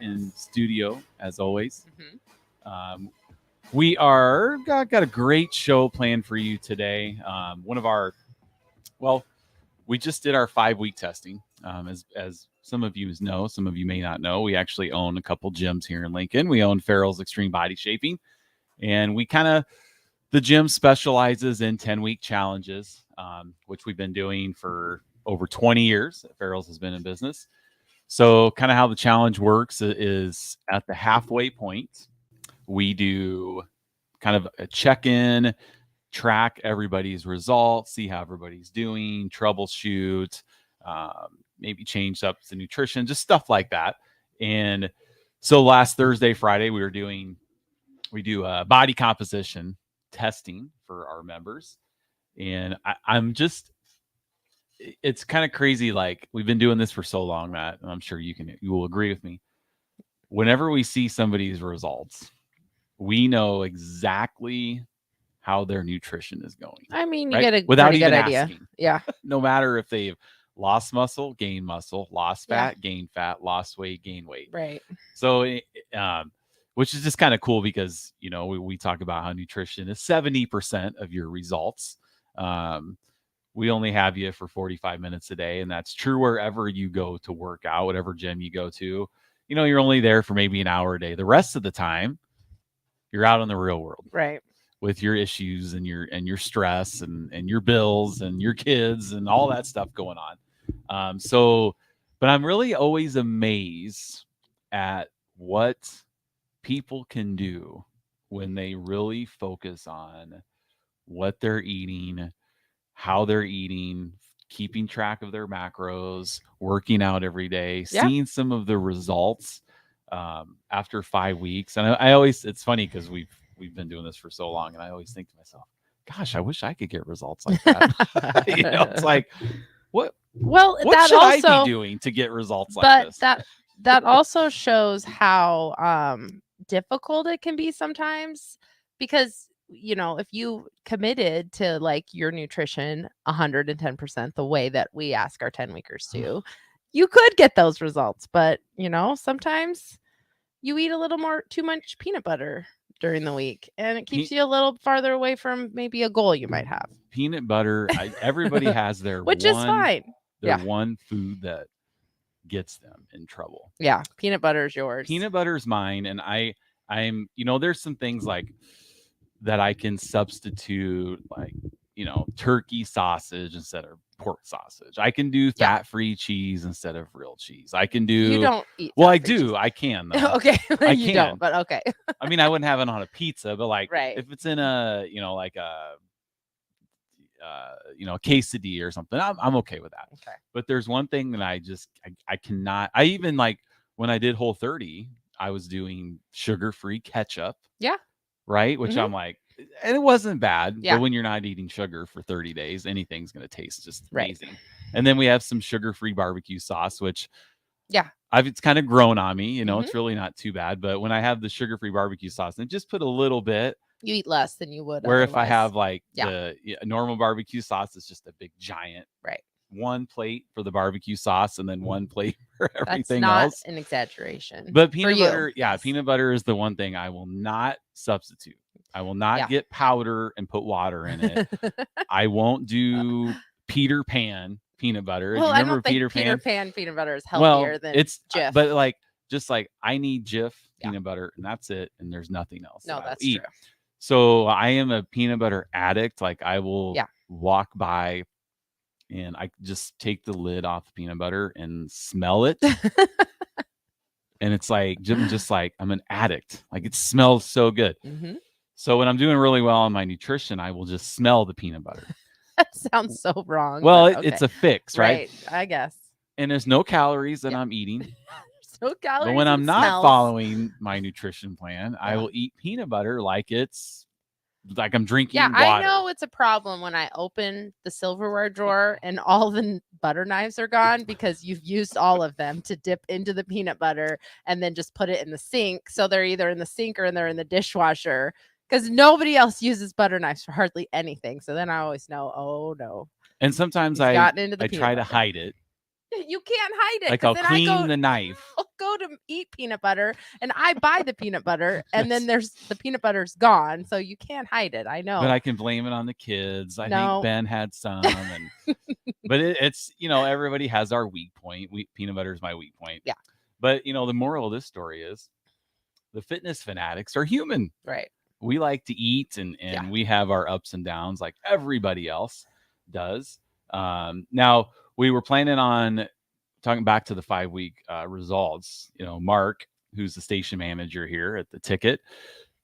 in studio as always. Mm-hmm. We are got a great show planned for you today. One of our well, we just did our 5-week testing. As some of you know, some of you may not know, we actually own a couple gyms here in Lincoln. We own Farrell's Extreme Body Shaping, and the gym specializes in 10-week challenges, which we've been doing for over 20 years. Farrell's has been in business. So kind of how the challenge works is at the halfway point, we do kind of a check-in, track everybody's results, see how everybody's doing, troubleshoot, maybe change up the nutrition, just stuff like that. And so last Thursday, Friday, we do body composition testing for our members. And it's kind of crazy. Like, we've been doing this for so long, Matt, and I'm sure you will agree with me. Whenever we see somebody's results, we know exactly how their nutrition is going. I mean, you right? get a Without pretty even good idea. asking. Yeah. No matter if they've lost muscle, gained muscle, lost fat, gained fat, lost weight, gained weight. Right. So, which is just kind of cool because, we talk about how nutrition is 70% of your results. We only have you for 45 minutes a day, and that's true wherever you go to work out, whatever gym you go to. You're only there for maybe an hour a day. The rest of the time, you're out in the real world. Right. With your issues and your stress and your bills and your kids and all that stuff going on. But I'm really always amazed at what people can do when they really focus on what they're eating, how they're eating, keeping track of their macros, working out every day, seeing some of the results after 5 weeks. And I always, it's funny because we've been doing this for so long, and I always think to myself, gosh, I wish I could get results like that. It's like, what should I be doing to get results like this? But that also shows how difficult it can be sometimes, because if you committed to like your nutrition 110% the way that we ask our 10-weekers to, you could get those results. But sometimes you eat a little too much peanut butter during the week, and it keeps you a little farther away from maybe a goal you might have. Peanut butter, everybody has their which is fine. Their one food that gets them in trouble. Yeah, peanut butter is yours. Peanut butter is mine, and I'm there's some things like that I can substitute, like turkey sausage instead of pork sausage. I can do fat-free cheese instead of real cheese. I can do. You don't eat. Well, I do. Cheese. I can though. Okay, you don't. But okay. I mean, I wouldn't have it on a pizza, but like if it's in a like a quesadilla or something, I'm okay with that. Okay. But there's one thing that I cannot. I even like when I did Whole30, I was doing sugar-free ketchup. Yeah. Right, which I'm like, and it wasn't bad. Yeah. But when you're not eating sugar for 30 days, anything's going to taste just amazing. And then we have some sugar-free barbecue sauce, which it's kind of grown on me. It's really not too bad. But when I have the sugar-free barbecue sauce, and just put a little bit, you eat less than you would. Where otherwise. If I have like the normal barbecue sauce, it's just a big giant. Right. One plate for the barbecue sauce and then one plate for everything else. That's not an exaggeration. But peanut butter, peanut butter is the one thing I will not substitute. I will not get powder and put water in it. I won't do Peter Pan peanut butter. Well, do you remember I don't think Peter Pan peanut butter is healthier than Jif. But like, just like I need Jif peanut butter and that's it. And there's nothing else. No, that's true. So I am a peanut butter addict. Like I will walk by and I just take the lid off the peanut butter and smell it. And it's like, just like I'm an addict. Like it smells so good. Mm-hmm. So when I'm doing really well on my nutrition, I will just smell the peanut butter. That sounds so wrong. Well, it's a fix, right? I guess. And there's no calories that I'm eating. There's no calories. But when I'm not following my nutrition plan, I will eat peanut butter like it's like I'm drinking water. I know it's a problem when I open the silverware drawer and all the butter knives are gone because you've used all of them to dip into the peanut butter and then just put it in the sink. So they're either in the sink or they're in the dishwasher because nobody else uses butter knives for hardly anything. So then I always know, oh no. And sometimes I try to hide it You can't hide it. Like 'cause I'll then clean the knife. I'll go to eat peanut butter and I buy the peanut butter and then there's the peanut butter's gone. So you can't hide it. I know. But I can blame it on the kids. I think No. Ben had some, but it's everybody has our weak point. Peanut butter is my weak point. Yeah. But the moral of this story is the fitness fanatics are human. Right. We like to eat and we have our ups and downs like everybody else does. Now we were planning on talking back to the 5-week results. Mark, who's the station manager here at the Ticket,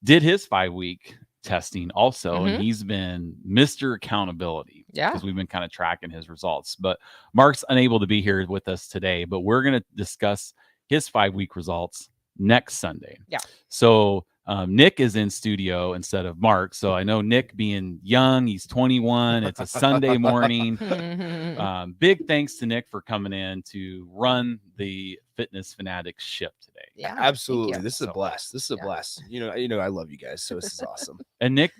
did his 5-week testing also, and he's been Mr. Accountability. Yeah, because we've been kind of tracking his results. But Mark's unable to be here with us today, but we're going to discuss his 5-week results next Sunday. Yeah. So Nick is in studio instead of Mark. So I know Nick, being young, he's 21. It's a Sunday morning. Big thanks to Nick for coming in to run the Fitness Fanatics ship today. Yeah, absolutely. This is a blast. This is a blast. I love you guys, so this is awesome. And Nick,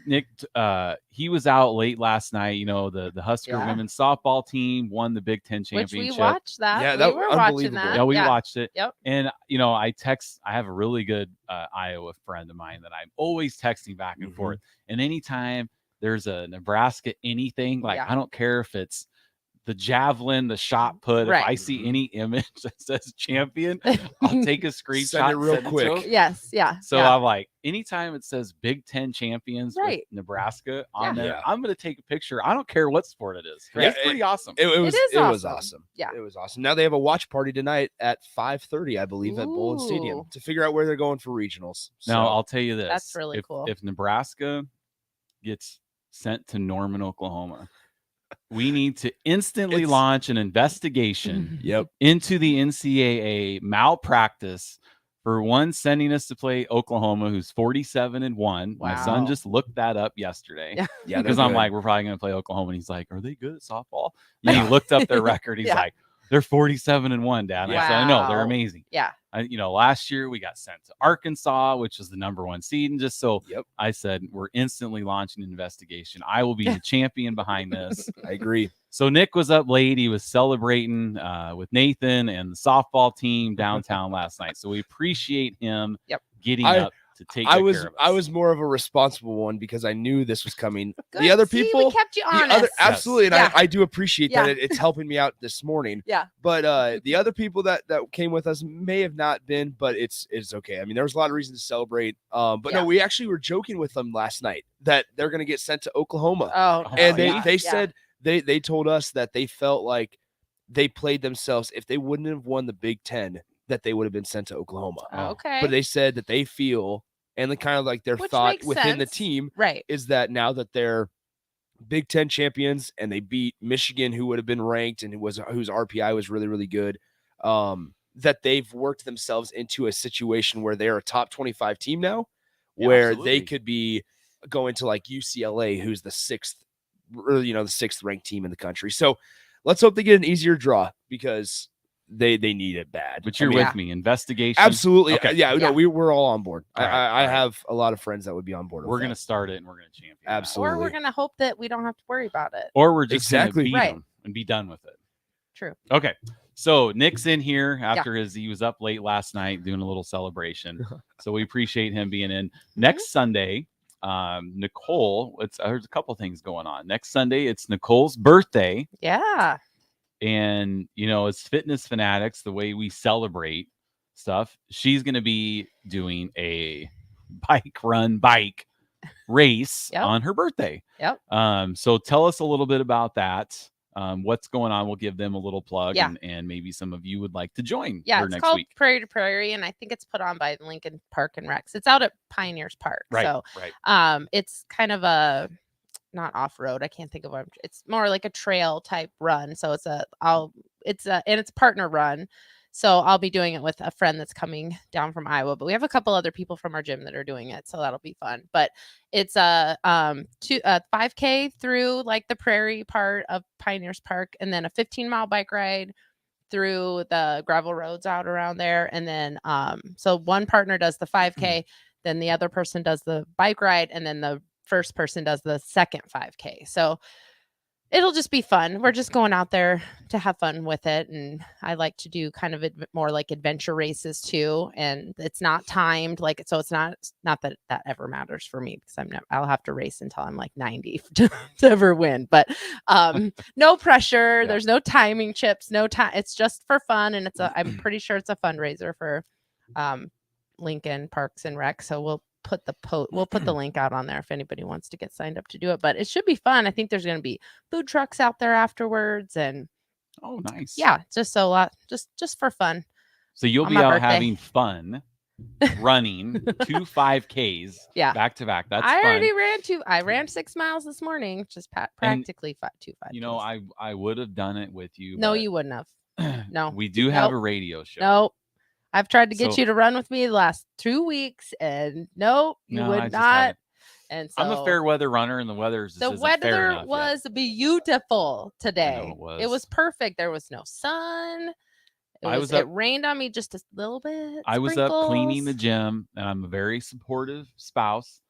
he was out late last night. The Husker women's softball team won the Big Ten championship. Which we watched that. Yeah, we were watching that. Yeah, we watched it. Yep. And I have a really good Iowa friend of mine that I'm always texting back and forth. And anytime there's a Nebraska anything, I don't care if it's the javelin, the shot put. Right. If I see any image that says champion, I'll take a screenshot. Send it real quick. Yes. Yeah. So I'm like, anytime it says Big Ten champions with Nebraska on there, Yeah. I'm going to take a picture. I don't care what sport it is. Yeah, it's pretty awesome. It was awesome. Yeah. It was awesome. Now they have a watch party tonight at 5:30, I believe, at Bowling Stadium to figure out where they're going for regionals. Now, I'll tell you this. That's really cool. If Nebraska gets sent to Norman, Oklahoma, we need to instantly launch an investigation into the NCAA malpractice for sending us to play Oklahoma, who's 47-1. Wow. My son just looked that up yesterday. Yeah, because I'm like, we're probably going to play Oklahoma. And he's like, are they good at softball? And he looked up their record. He's like, they're 47-1, Dad. And I said, I know, they're amazing. Yeah. Last year we got sent to Arkansas, which was the #1 seed. And just so I said, we're instantly launching an investigation. I will be the champion behind this. I agree. So Nick was up late. He was celebrating with Nathan and the softball team downtown last night. So we appreciate him getting up to take care of us. I was more of a responsible one because I knew this was coming. Good. The other See, people, we kept you honest. absolutely, and I do appreciate that. It's helping me out this morning. Yeah. But the other people that came with us may have not been, but it's okay. I mean, there was a lot of reason to celebrate. But no, we actually were joking with them last night that they're going to get sent to Oklahoma. Oh, and they said they told us that they felt like they played themselves. If they wouldn't have won the Big Ten, that they would have been sent to Oklahoma. Okay. But they said that they feel, and the kind of like their thought within the team is that now that they're Big Ten champions and they beat Michigan, who would have been ranked and whose RPI was really, really good, that they've worked themselves into a situation where they're a top 25 team now, where they could be going to like UCLA, who's the sixth ranked team in the country. So let's hope they get an easier draw because they need it bad. But you're with me. Investigation. Absolutely. Okay. No, we're all on board. All right. I have a lot of friends that would be on board. We're going to start it and we're going to champion. Absolutely. Or we're going to hope that we don't have to worry about it. Or we're just going to beat right. them and be done with it. True. Okay. So Nick's in here after he was up late last night doing a little celebration. So we appreciate him being in. Next Sunday, Nicole, there's a couple things going on. Next Sunday, it's Nicole's birthday. Yeah. And, it's Fitness Fanatics, the way we celebrate stuff. She's going to be doing a bike race on her birthday. Yep. So tell us a little bit about that. What's going on? We'll give them a little plug and maybe some of you would like to join. Yeah, it's next called week. Prairie to Prairie, and I think it's put on by Lincoln Park and Recs. It's out at Pioneers Park. Right. So it's kind of a not off-road. I can't think of what it's more like a trail type run. So it's a partner run. So I'll be doing it with a friend that's coming down from Iowa, but we have a couple other people from our gym that are doing it. So that'll be fun. But it's a 5K through like the prairie part of Pioneers Park, and then a 15-mile bike ride through the gravel roads out around there. And then so one partner does the 5K, then the other person does the bike ride, and then the first person does the second 5K. So It'll just be fun. We're just going out there to have fun with it. And I like to do kind of more like adventure races too. And it's not timed, like, so it's not that that ever matters for me, because I'll have to race until I'm like 90 to ever win. But no pressure. Yeah. There's no timing chips, no time. It's just for fun. And I'm pretty sure it's a fundraiser for Lincoln Parks and Rec. So we'll put the link out on there if anybody wants to get signed up to do it. But it should be fun. I think there's going to be food trucks out there afterwards, and oh, nice. Yeah, just a lot, just for fun. So you'll be out having fun, running 2 5Ks, back to back. That's I fun. already I ran 6 miles this morning, just practically 2 5Ks. You know, I would have done it with you. No, you wouldn't have. No, we do have a radio show. No. I've tried to get you to run with me the last 2 weeks, and you would not. And so I'm a fair weather runner, and the weather was beautiful today. It was perfect. There was no sun. It rained on me just a little bit. I was up cleaning the gym, and I'm a very supportive spouse.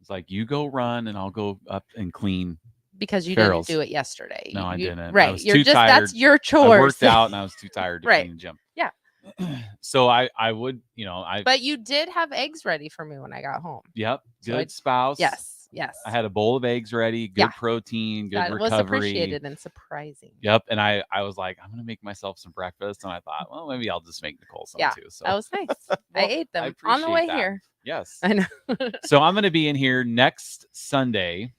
It's like, you go run, and I'll go up and clean. Because you didn't do it yesterday. No, I didn't. Right. I was too tired. That's your chores. I worked out, and I was too tired to clean the gym. Yeah. So I would, But you did have eggs ready for me when I got home. Yep. Good spouse. Yes. I had a bowl of eggs ready, good protein, good recovery. That was appreciated and surprising. Yep. And I was like, I'm going to make myself some breakfast. And I thought, well, maybe I'll just make Nicole some too. So that was nice. I ate them on the way here. Yes. I know. So I'm going to be in here next Sunday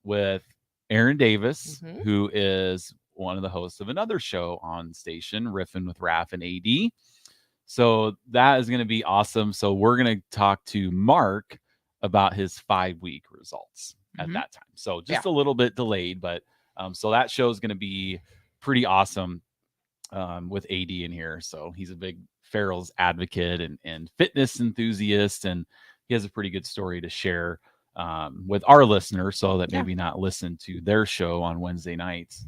with Aaron Davis, who is one of the hosts of another show on station, Riffin' with Raph and AD. So that is going to be awesome. So we're going to talk to Mark about his 5-week results at that time. So just a little bit delayed, but so that show is going to be pretty awesome with AD in here. So he's a big Farrell's advocate and fitness enthusiast, and he has a pretty good story to share with our listeners, so that maybe not listen to their show on Wednesday nights.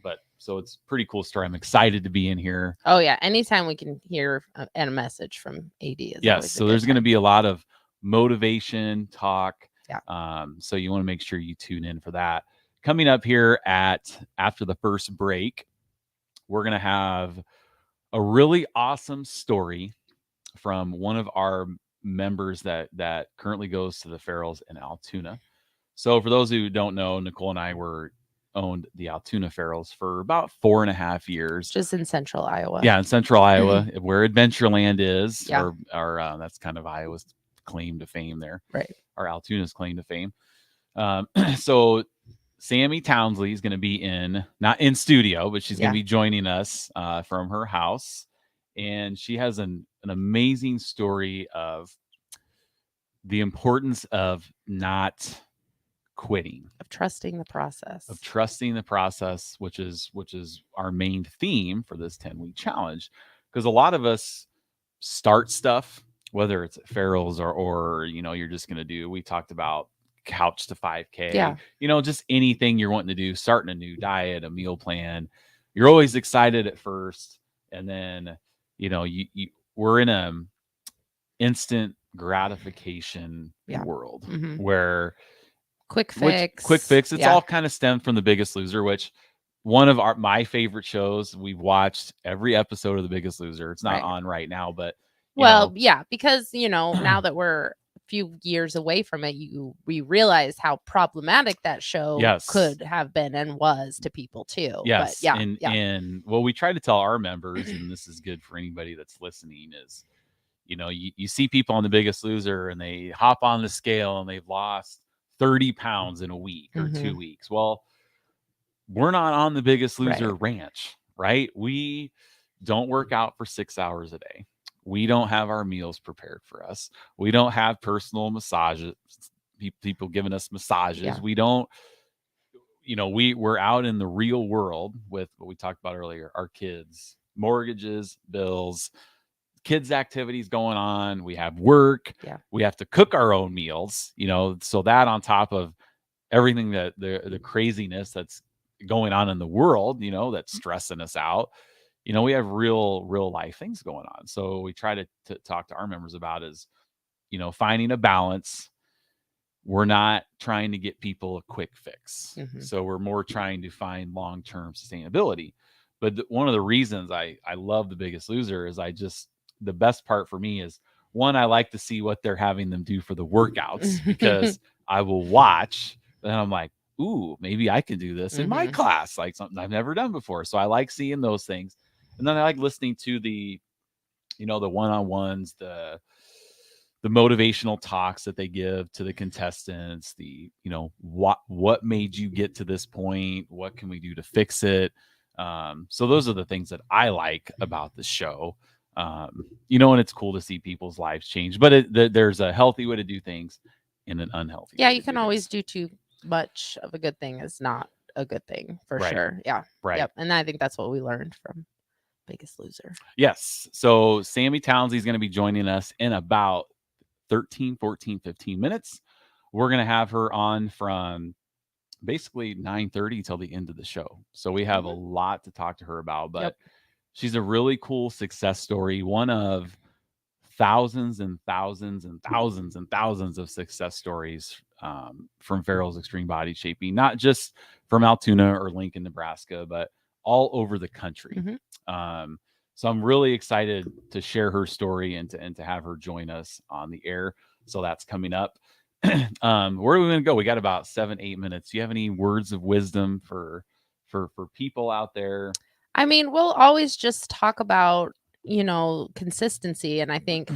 But so it's a pretty cool story. I'm excited to be in here. Oh yeah. Anytime we can hear a message from AD. Yes. So there's going to be a lot of motivation talk. Yeah. So you want to make sure you tune in for that. Coming up here after the first break, we're going to have a really awesome story from one of our members that currently goes to the Farrells in Altoona. So for those who don't know, Nicole and I owned the Altoona Farrells for about 4.5 years. Just in central Iowa. Yeah, in central Iowa, where Adventureland is, or that's kind of Iowa's claim to fame there. Right. Or Altoona's claim to fame. So Sammy Townsley is going to be not in studio, but she's going to be joining us from her house. And she has an amazing story of the importance of not quitting, of trusting the process, which is our main theme for this 10-week challenge. Because a lot of us start stuff, whether it's at Farrell's or you're just going to do, we talked about couch to 5K, just anything you're wanting to do, starting a new diet, a meal plan. You're always excited at first, and then we're in a instant gratification world where quick fix. It's all kind of stemmed from The Biggest Loser, which one of my favorite shows. We've watched every episode of The Biggest Loser. It's not on right now, but because now that we're a few years away from it, we realize how problematic that show could have been and was to people too. Yes, but and what we try to tell our members, and this is good for anybody that's listening, is you see people on The Biggest Loser and they hop on the scale and they've lost 30 pounds in a week or 2 weeks. Well, we're not on The Biggest Loser ranch, right? We don't work out for 6 hours a day. We don't have our meals prepared for us. We don't have personal massages, people giving us massages. Yeah. We don't, we're out in the real world with what we talked about earlier, our kids, mortgages, bills, kids' activities going on. We have work. Yeah. We have to cook our own meals, so that on top of everything that the craziness that's going on in the world, that's stressing us out. We have real life things going on. So we try to talk to our members about is, finding a balance we're not trying to get people a quick fix. Mhm. So we're more trying to find long-term sustainability. But one of the reasons I love The Biggest Loser is the best part for me is, one, I like to see what they're having them do for the workouts, because I will watch and I'm like, ooh, maybe I can do this in my class, like something I've never done before. So I like seeing those things. And then I like listening to the one-on-ones, the motivational talks that they give to the contestants, what made you get to this point? What can we do to fix it? So those are the things that I like about the show. And it's cool to see people's lives change, but there's a healthy way to do things and an unhealthy way. Yeah, you can always do too much of a good thing is not a good thing, for sure. Yeah. Right. Yep. And I think that's what we learned from Biggest Loser. Yes. So Sammy Townsley is going to be joining us in about 13, 14, 15 minutes. We're going to have her on from basically 9:30 till the end of the show. So we have a lot to talk to her about, but she's a really cool success story, one of thousands and thousands and thousands and thousands of success stories from Farrell's Extreme Body Shaping, not just from Altoona or Lincoln, Nebraska, but all over the country. So I'm really excited to share her story and to have her join us on the air. So that's coming up. Where are we going to go? We got about 7-8 minutes. Do you have any words of wisdom for people out there? I mean, we'll always just talk about, consistency. And I think,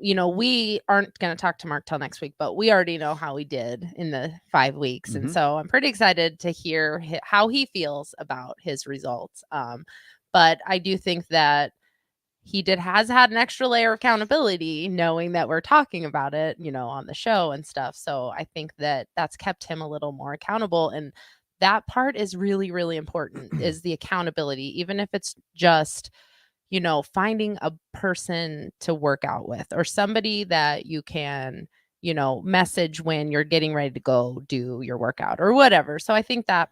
we aren't going to talk to Mark till next week, but we already know how he did in the 5 weeks. And so I'm pretty excited to hear how he feels about his results. But I do think that he has had an extra layer of accountability, knowing that we're talking about it, on the show and stuff. So I think that that's kept him a little more accountable. And that part is really, really important, is the accountability, even if it's just, finding a person to work out with, or somebody that you can, message when you're getting ready to go do your workout or whatever. So I think that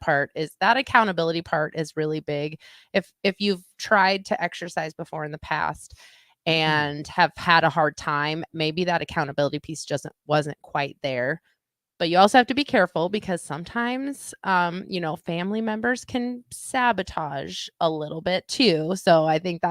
accountability part is really big. If you've tried to exercise before in the past and have had a hard time, maybe that accountability piece wasn't quite there. But you also have to be careful, because sometimes, family members can sabotage a little bit too. So I think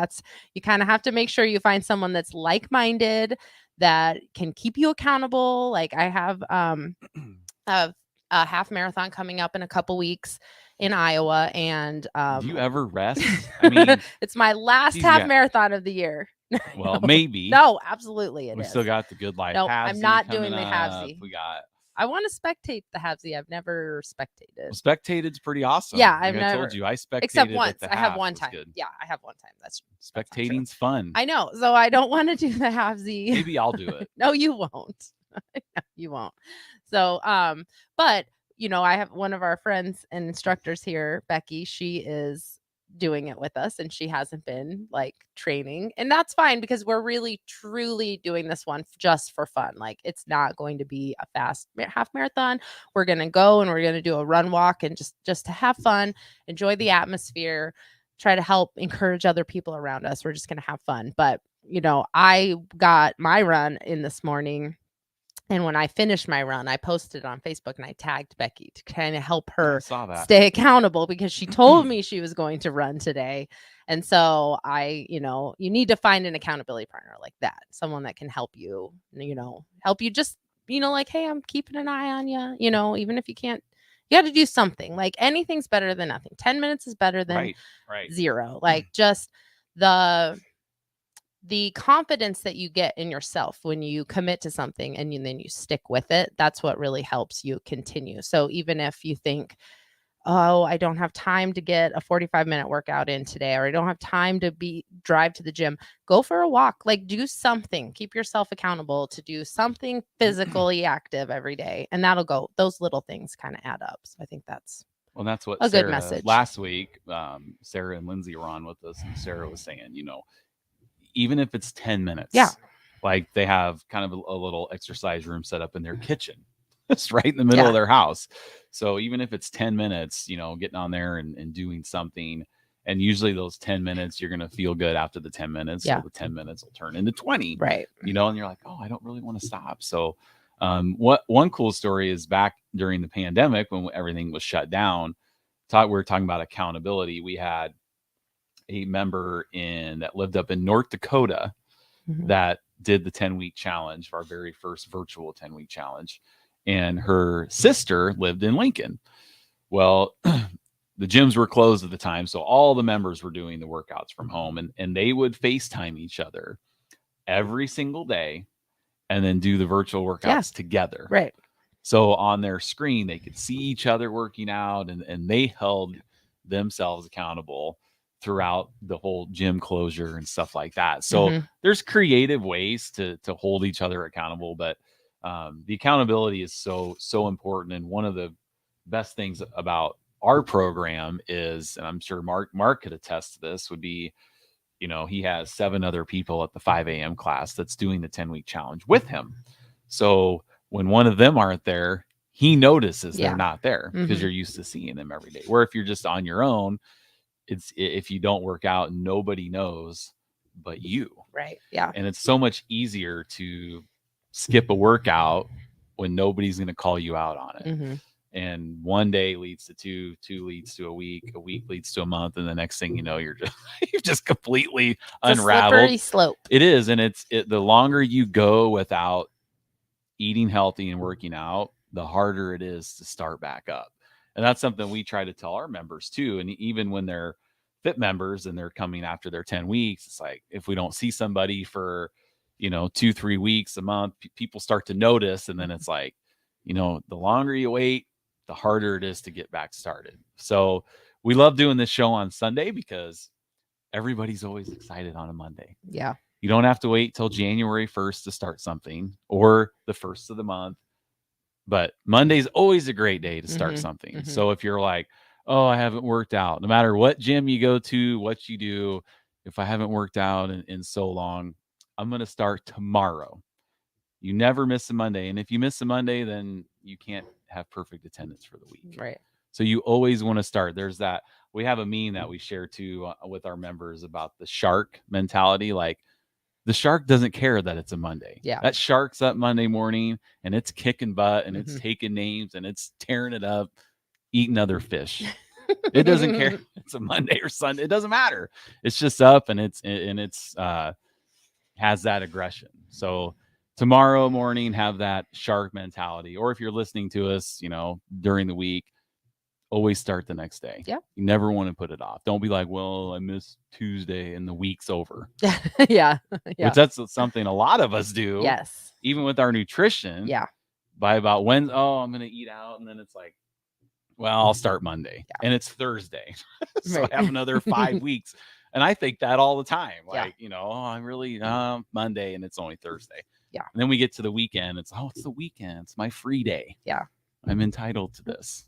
you kind of have to make sure you find someone that's like-minded, that can keep you accountable. Like I have a half marathon coming up in a couple weeks in Iowa. And do you ever rest? I mean, it's my last half marathon of the year. Well, maybe. No, absolutely. We still got the Good Life. No, I'm not doing the halvesy. I want to spectate the halvesy. I've never spectated. Well, spectated's pretty awesome. Yeah, I told you I spectated except once. I have one time. Yeah, I have one time. That's spectating's fun. I know. So I don't want to do the halvesy. Maybe I'll do it. No, you won't. No, you won't. So, but I have one of our friends and instructors here, Becky. She is doing it with us, and she hasn't been like training, and that's fine, because we're really truly doing this one just for fun. Like, it's not going to be a fast half marathon. We're going to go and we're going to do a run walk, and just to have fun, enjoy the atmosphere, try to help encourage other people around us. We're just going to have fun. But I got my run in this morning, and when I finished my run, I posted it on Facebook and I tagged Becky to kind of help her stay accountable, because she told me she was going to run today. And so you need to find an accountability partner like that, someone that can help you, just, like, hey, I'm keeping an eye on you, even if you can't, you got to do something. Like, anything's better than nothing. 10 minutes is better than zero. Like, just the confidence that you get in yourself when you commit to something and then you stick with it, that's what really helps you continue. So even if you think, oh, I don't have time to get a 45-minute workout in today, or I don't have time to drive to the gym, go for a walk. Like, do something. Keep yourself accountable to do something physically active every day. And those little things kind of add up. So I think that's what a good message. Last week, Sarah and Lindsay were on with us, and Sarah was saying, even if it's 10 minutes, like, they have kind of a little exercise room set up in their kitchen. It's right in the middle of their house. So even if it's 10 minutes, getting on there and doing something, and usually those 10 minutes, you're going to feel good after the 10 minutes. So the 10 minutes will turn into 20, right? And you're like, oh, I don't really want to stop. So One cool story is back during the pandemic when everything was shut down. We were talking about accountability. We had a member that lived up in North Dakota that did the 10-week challenge, our very first virtual 10-week challenge. And her sister lived in Lincoln. Well, the gyms were closed at the time, so all the members were doing the workouts from home, and they would FaceTime each other every single day and then do the virtual workouts together. Right. So on their screen, they could see each other working out, and they held themselves accountable throughout the whole gym closure and stuff like that. So there's creative ways to hold each other accountable, but the accountability is so important. And one of the best things about our program is, and I'm sure Mark could attest to this, would be, he has 7 other people at the 5 a.m. class that's doing the 10-week challenge with him. So when one of them aren't there, he notices they're not there because you're used to seeing them every day. Where if you're just on your own, if you don't work out, nobody knows but you. Right. Yeah. And it's so much easier to skip a workout when nobody's going to call you out on it. And one day leads to two leads to a week leads to a month, and the next thing you know, you're just completely unraveled. Slippery slope. It is, and the longer you go without eating healthy and working out, the harder it is to start back up. And that's something we try to tell our members too. And even when they're fit members and they're coming after their 10 weeks, it's like, if we don't see somebody for 2-3 weeks, a month, people start to notice, and then it's like, the longer you wait, the harder it is to get back started. So we love doing this show on Sunday because everybody's always excited on a Monday. Yeah. You don't have to wait till January 1st to start something, or the 1st of the month, but Monday's always a great day to start something. So if you're like, oh, I haven't worked out, no matter what gym you go to, what you do, if I haven't worked out in so long, I'm going to start tomorrow. You never miss a Monday. And if you miss a Monday, then you can't have perfect attendance for the week. Right. So you always want to start. There's that. We have a meme that we share too with our members about the shark mentality. Like, the shark doesn't care that it's a Monday. Yeah. That shark's up Monday morning and it's kicking butt and it's taking names and it's tearing it up, eating other fish. It doesn't care if it's a Monday or Sunday. It doesn't matter. It's just up and it's has that aggression. So tomorrow morning, have that shark mentality. Or if you're listening to us, during the week, always start the next day. Yeah. You never want to put it off. Don't be like, well, I missed Tuesday and the week's over. Yeah. Which that's something a lot of us do. Yes. Even with our nutrition. Yeah. By about I'm going to eat out. And then it's like, well, I'll start Monday. Yeah. And it's Thursday. So I have another 5 weeks. And I think that all the time. Like, I really, Monday and it's only Thursday. Yeah. And then we get to the weekend. It's the weekend. It's my free day. Yeah. I'm entitled to this.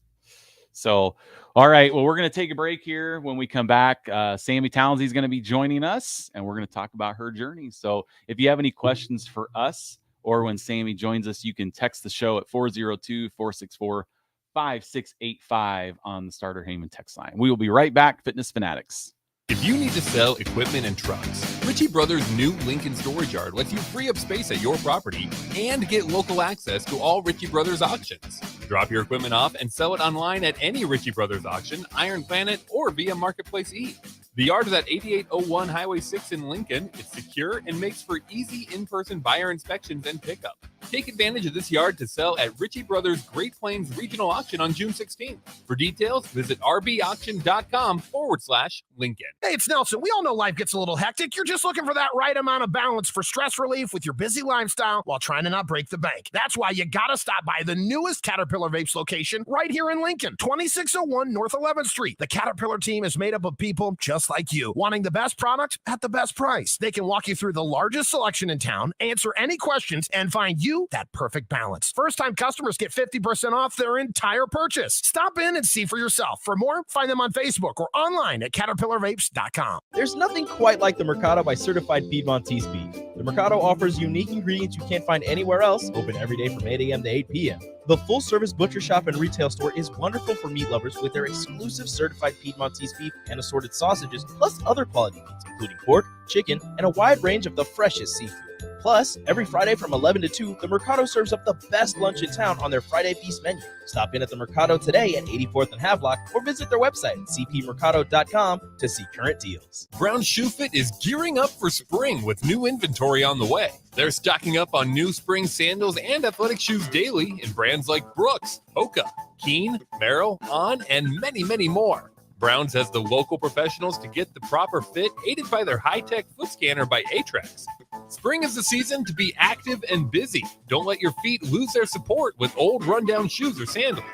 So, all right. Well, we're going to take a break here. When we come back, Sammy Townsley is going to be joining us, and we're going to talk about her journey. So if you have any questions for us, or when Sammy joins us, you can text the show at 402-464-5685 on the Starter Heyman text line. We will be right back, Fitness Fanatics. If you need to sell equipment and trucks, Ritchie Brothers' new Lincoln Storage Yard lets you free up space at your property and get local access to all Ritchie Brothers auctions. Drop your equipment off and sell it online at any Ritchie Brothers auction, Iron Planet, or via Marketplace E. The yard is at 8801 Highway 6 in Lincoln. It's secure and makes for easy in-person buyer inspections and pickup. Take advantage of this yard to sell at Ritchie Brothers Great Plains Regional Auction on June 16th. For details, visit rbauction.com/Lincoln. Hey, it's Nelson. We all know life gets a little hectic. You're just looking for that right amount of balance for stress relief with your busy lifestyle while trying to not break the bank. That's why you got to stop by the newest Caterpillar Vapes location right here in Lincoln, 2601 North 11th Street. The Caterpillar team is made up of people just like you, wanting the best product at the best price. They can walk you through the largest selection in town, answer any questions, and find you that perfect balance. First-time customers get 50% off their entire purchase. Stop in and see for yourself. For more, find them on Facebook or online at CaterpillarVapes.com. There's nothing quite like the Mercado by Certified Piedmontese beef. The Mercado offers unique ingredients you can't find anywhere else, open every day from 8 a.m. to 8 p.m. The full-service butcher shop and retail store is wonderful for meat lovers with their exclusive certified Piedmontese beef and assorted sausages, plus other quality meats, including pork, chicken, and a wide range of the freshest seafood. Plus, every Friday from 11 to 2, the Mercado serves up the best lunch in town on their Friday Feast menu. Stop in at the Mercado today at 84th and Havelock or visit their website at cpmercado.com to see current deals. Brown's Shoe Fit is gearing up for spring with new inventory on the way. They're stocking up on new spring sandals and athletic shoes daily in brands like Brooks, Hoka, Keen, Merrell, On, and many, many more. Browns has the local professionals to get the proper fit, aided by their high-tech foot scanner by Atrax. Spring is the season to be active and busy. Don't let your feet lose their support with old rundown shoes or sandals.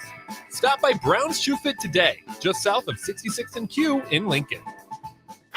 Stop by Brown's Shoe Fit today, just south of 66th and Q in Lincoln.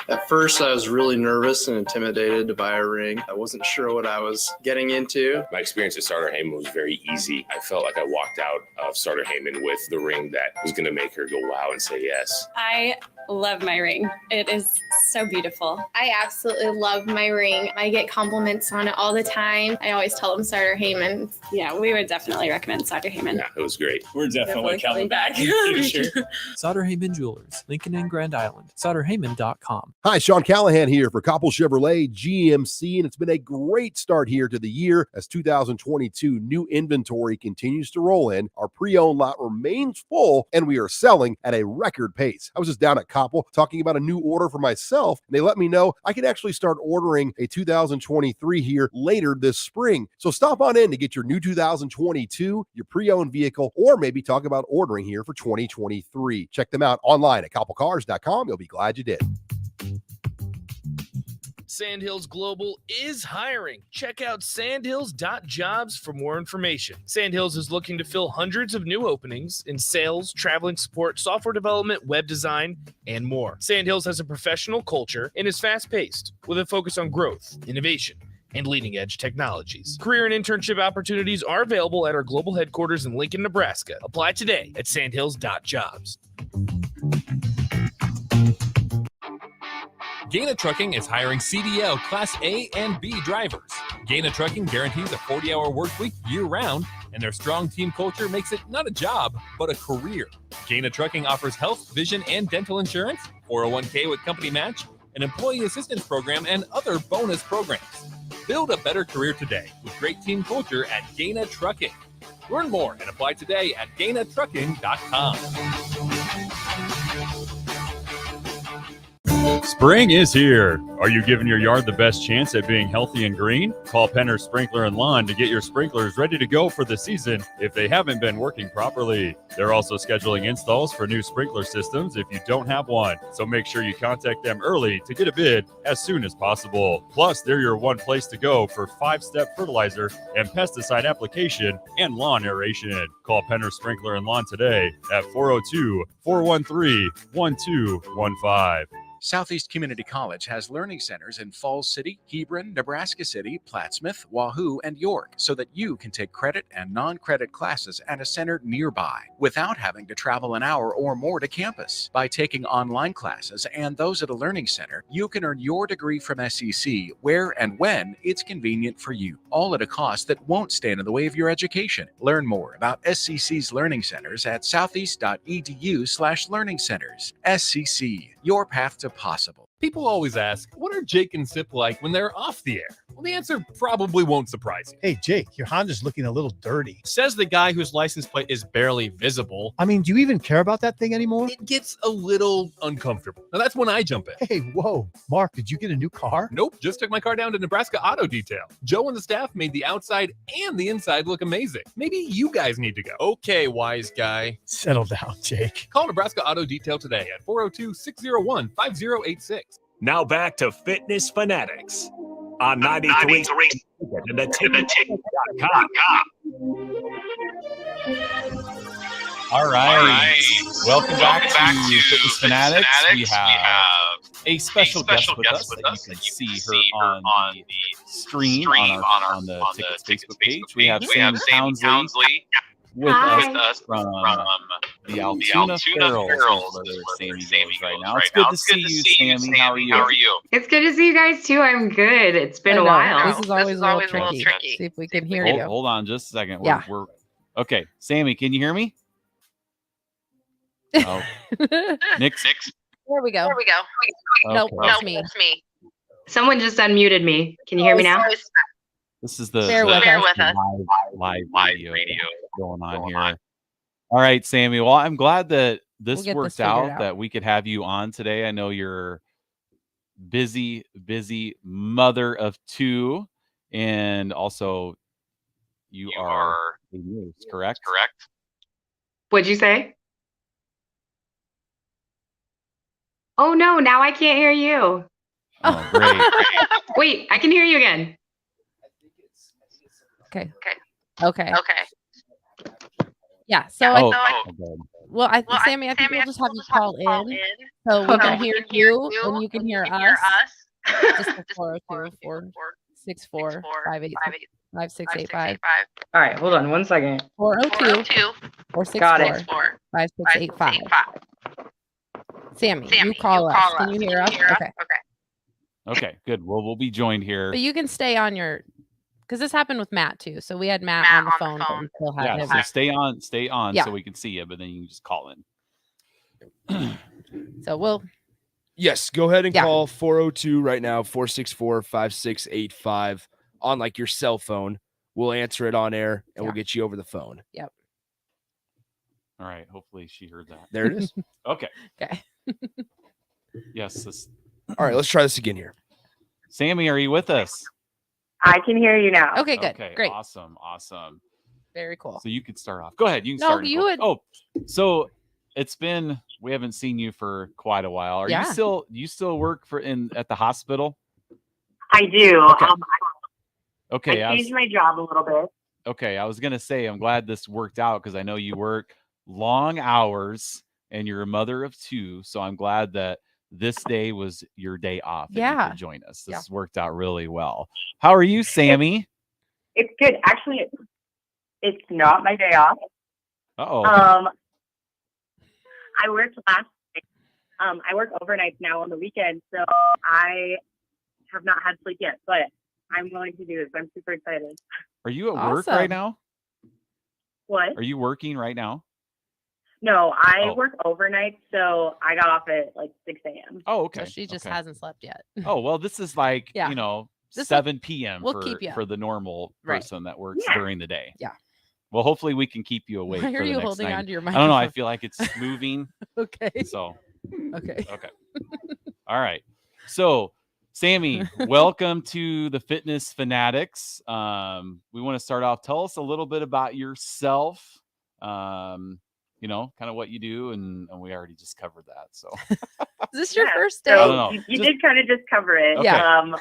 At first, I was really nervous and intimidated to buy a ring. I wasn't sure what I was getting into. My experience at Starter Heyman was very easy. I felt like I walked out of Starter Heyman with the ring that was going to make her go wow and say yes. I love my ring. It is so beautiful. I absolutely love my ring. I get compliments on it all the time. I always tell them Starter Heyman. Yeah, we would definitely recommend Starter Heyman. Yeah, it was great. We're definitely coming back. Sure. Sauter Heyman Jewelers, Lincoln and Grand Island. SauterHeyman.com. Hi, Sean Callahan here for Koppel Chevrolet GMC, and it's been a great start here to the year as 2022 new inventory continues to roll in. Our pre-owned lot remains full, and we are selling at a record pace. I was just down at Koppel talking about a new order for myself, and they let me know I can actually start ordering a 2023 here later this spring. So stop on in to get your new 2022, your pre-owned vehicle, or maybe talk about ordering here for 2023. Check them out online at koppelcars.com. You'll be glad you did. Sandhills Global is hiring. Check out sandhills.jobs for more information. Sandhills is looking to fill hundreds of new openings in sales, traveling support, software development, web design, and more. Sandhills has a professional culture and is fast-paced with a focus on growth, innovation, and leading-edge technologies. Career and internship opportunities are available at our global headquarters in Lincoln, Nebraska. Apply today at sandhills.jobs. Gaina Trucking is hiring CDL Class A and B drivers. Gaina Trucking guarantees a 40-hour work week year-round, and their strong team culture makes it not a job, but a career. Gaina Trucking offers health, vision, and dental insurance, 401k with company match, an employee assistance program, and other bonus programs. Build a better career today with great team culture at Gaina Trucking. Learn more and apply today at GainaTrucking.com. Spring is here. Are you giving your yard the best chance at being healthy and green? Call Penner Sprinkler and Lawn to get your sprinklers ready to go for the season if they haven't been working properly. They're also scheduling installs for new sprinkler systems if you don't have one. So make sure you contact them early to get a bid as soon as possible. Plus, they're your one place to go for 5-step fertilizer and pesticide application and lawn aeration. Call Penner Sprinkler and Lawn today at 402-413-1215. Southeast Community College has learning centers in Falls City, Hebron, Nebraska City, Plattsmouth, Wahoo, and York so that you can take credit and non-credit classes at a center nearby without having to travel an hour or more to campus. By taking online classes and those at a learning center, you can earn your degree from SEC where and when it's convenient for you, all at a cost that won't stand in the way of your education. Learn more about SCC's learning centers at southeast.edu/learning centers. SCC, your path to possible. People always ask, what are Jake and Sip like when they're off the air? Well, the answer probably won't surprise you. Hey, Jake, your Honda's looking a little dirty. Says the guy whose license plate is barely visible. I mean, do you even care about that thing anymore? It gets a little uncomfortable. Now, that's when I jump in. Hey, whoa. Mark, did you get a new car? Nope, just took my car down to Nebraska Auto Detail. Joe and the staff made the outside and the inside look amazing. Maybe you guys need to go. Okay, wise guy. Settle down, Jake. Call Nebraska Auto Detail today at 402-601-5086. Now back to Fitness Fanatics on 93 and the ticket.com. All right. Welcome back to Fitness Fanatics. We have a special guest with us that you can see her on the stream on the Tickets Facebook page. We have Sam Townsley with us from the Altoona Ferals, where Sammy goes right now. It's good to see you, Sammy. How are you? It's good to see you guys too. I'm good. It's been a while. This is always a little tricky. See if we can hear you. Hold on just a second. Yeah. We're okay. Sammy, can you hear me? Oh, Nick. There we go. Okay. Nope, that's me. Someone just unmuted me. Can you hear me now? This is the Bear with us. live radio going on here. All right, Sammy. Well, I'm glad that this worked out, that we could have you on today. I know you're busy mother of 2, and also you are a nurse, correct? What'd you say? Oh no, now I can't hear you. Oh, great. Wait, I can hear you again. Okay. Yeah. So Sammy, I think we'll just have you call in so we can hear you and you can hear us. Just 402-464-5685. All right, hold on 1 second. 402-464-5685. Sammy, you call us. Can you hear us? Okay, good. Well, we'll be joined here. But you can stay on your, because this happened with Matt too. So we had Matt on the phone, but we still had him. So stay on so we can see you, but then you can just call in. So we'll. Yes, go ahead and call 402 right now, 464-5685 on like your cell phone. We'll answer it on air and we'll get you over the phone. Yep. All right. Hopefully she heard that. There it is. Okay. Yes. All right, let's try this again here. Sammy, are you with us? I can hear you now. Okay, good. Okay, great. Awesome. Very cool. So you could start off. Go ahead. You can start. Oh, so it's been, we haven't seen you for quite a while. Are you still work at the hospital? I do. Okay. I changed my job a little bit. Okay, I was gonna say I'm glad this worked out because I know you work long hours and you're a mother of 2. So I'm glad that this day was your day off. And you could join us. This worked out really well. How are you, Sammy? It's good. Actually, it's not my day off. Uh-oh. I worked last night. I work overnights now on the weekend, so I have not had sleep yet, but I'm willing to do this. I'm super excited. Are you at work right now? What? Are you working right now? No, I work overnight, so I got off at like 6 a.m. Oh, okay. So she just hasn't slept yet. Oh, well, this is like, 7 p.m. for the normal person that works during the day. Yeah. Well, hopefully we can keep you awake. Why are you next holding night. onto your I don't know. I microphone? feel like it's moving. Okay. So. Okay. All right. So, Sammy, welcome to the Fitness Fanatics. We want to start off. Tell us a little bit about yourself. Kind of what you do, and we already just covered that. So, is this your first day? So you did kind of just cover it. Okay. Well,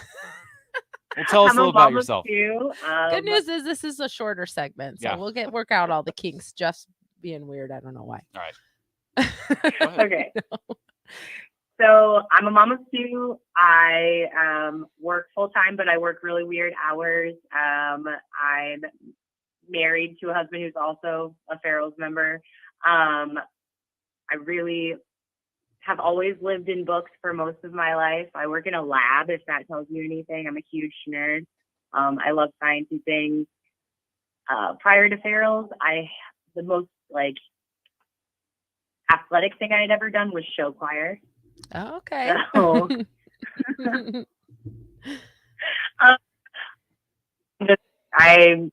tell us a little about yourself. Good news is this is a shorter segment, so we'll work out all the kinks. Just being weird. I don't know why. All right. Okay. So I'm a mom of 2. I work full time, but I work really weird hours. I'm married to a husband who's also a Farrell's member. I really have always lived in books for most of my life. I work in a lab, if that tells you anything. I'm a huge nerd. I love sciencey things. Prior to Farrell's, the most athletic thing I had ever done was show choir. Oh, okay. So, I'm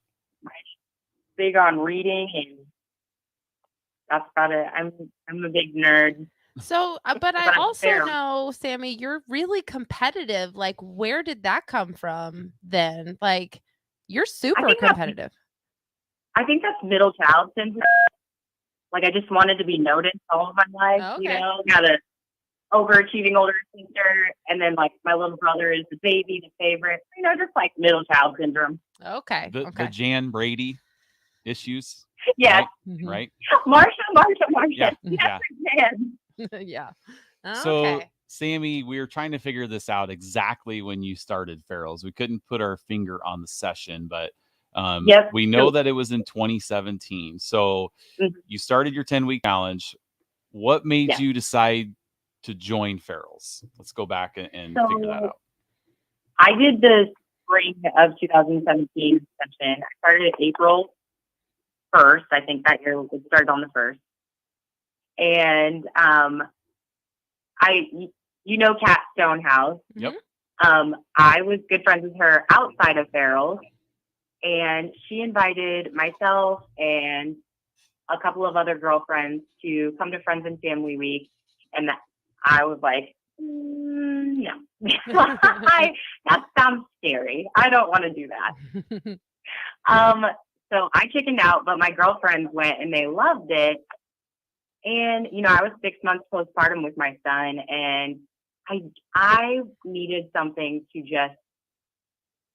big on reading, and that's about it. I'm a big nerd. So, but I also know, Sammy, you're really competitive. Like, where did that come from then? Like, you're super competitive. I think that's middle child syndrome. Like, I just wanted to be noticed all of my life, got a overachieving older sister, and then like my little brother is the baby, the favorite, just like middle child syndrome. Okay. The Jan Brady issues. Yeah. Right. Marsha. Yeah. Yeah. So, Sammy, we were trying to figure this out exactly when you started Farrell's. We couldn't put our finger on the session, but we know that it was in 2017. So you started your 10-week challenge. What made you decide to join Farrell's? Let's go back and figure that out. I did the spring of 2017 session. I started April 1st. I think that year it started on the 1st. And Kat Stonehouse. Yep. I was good friends with her outside of Farrell's. and she invited myself and a couple of other girlfriends to come to Friends and Family Week. And I was like, no, that sounds scary. I don't want to do that. So I chickened out, but my girlfriends went and they loved it. And, I was 6 months postpartum with my son, and I needed something to just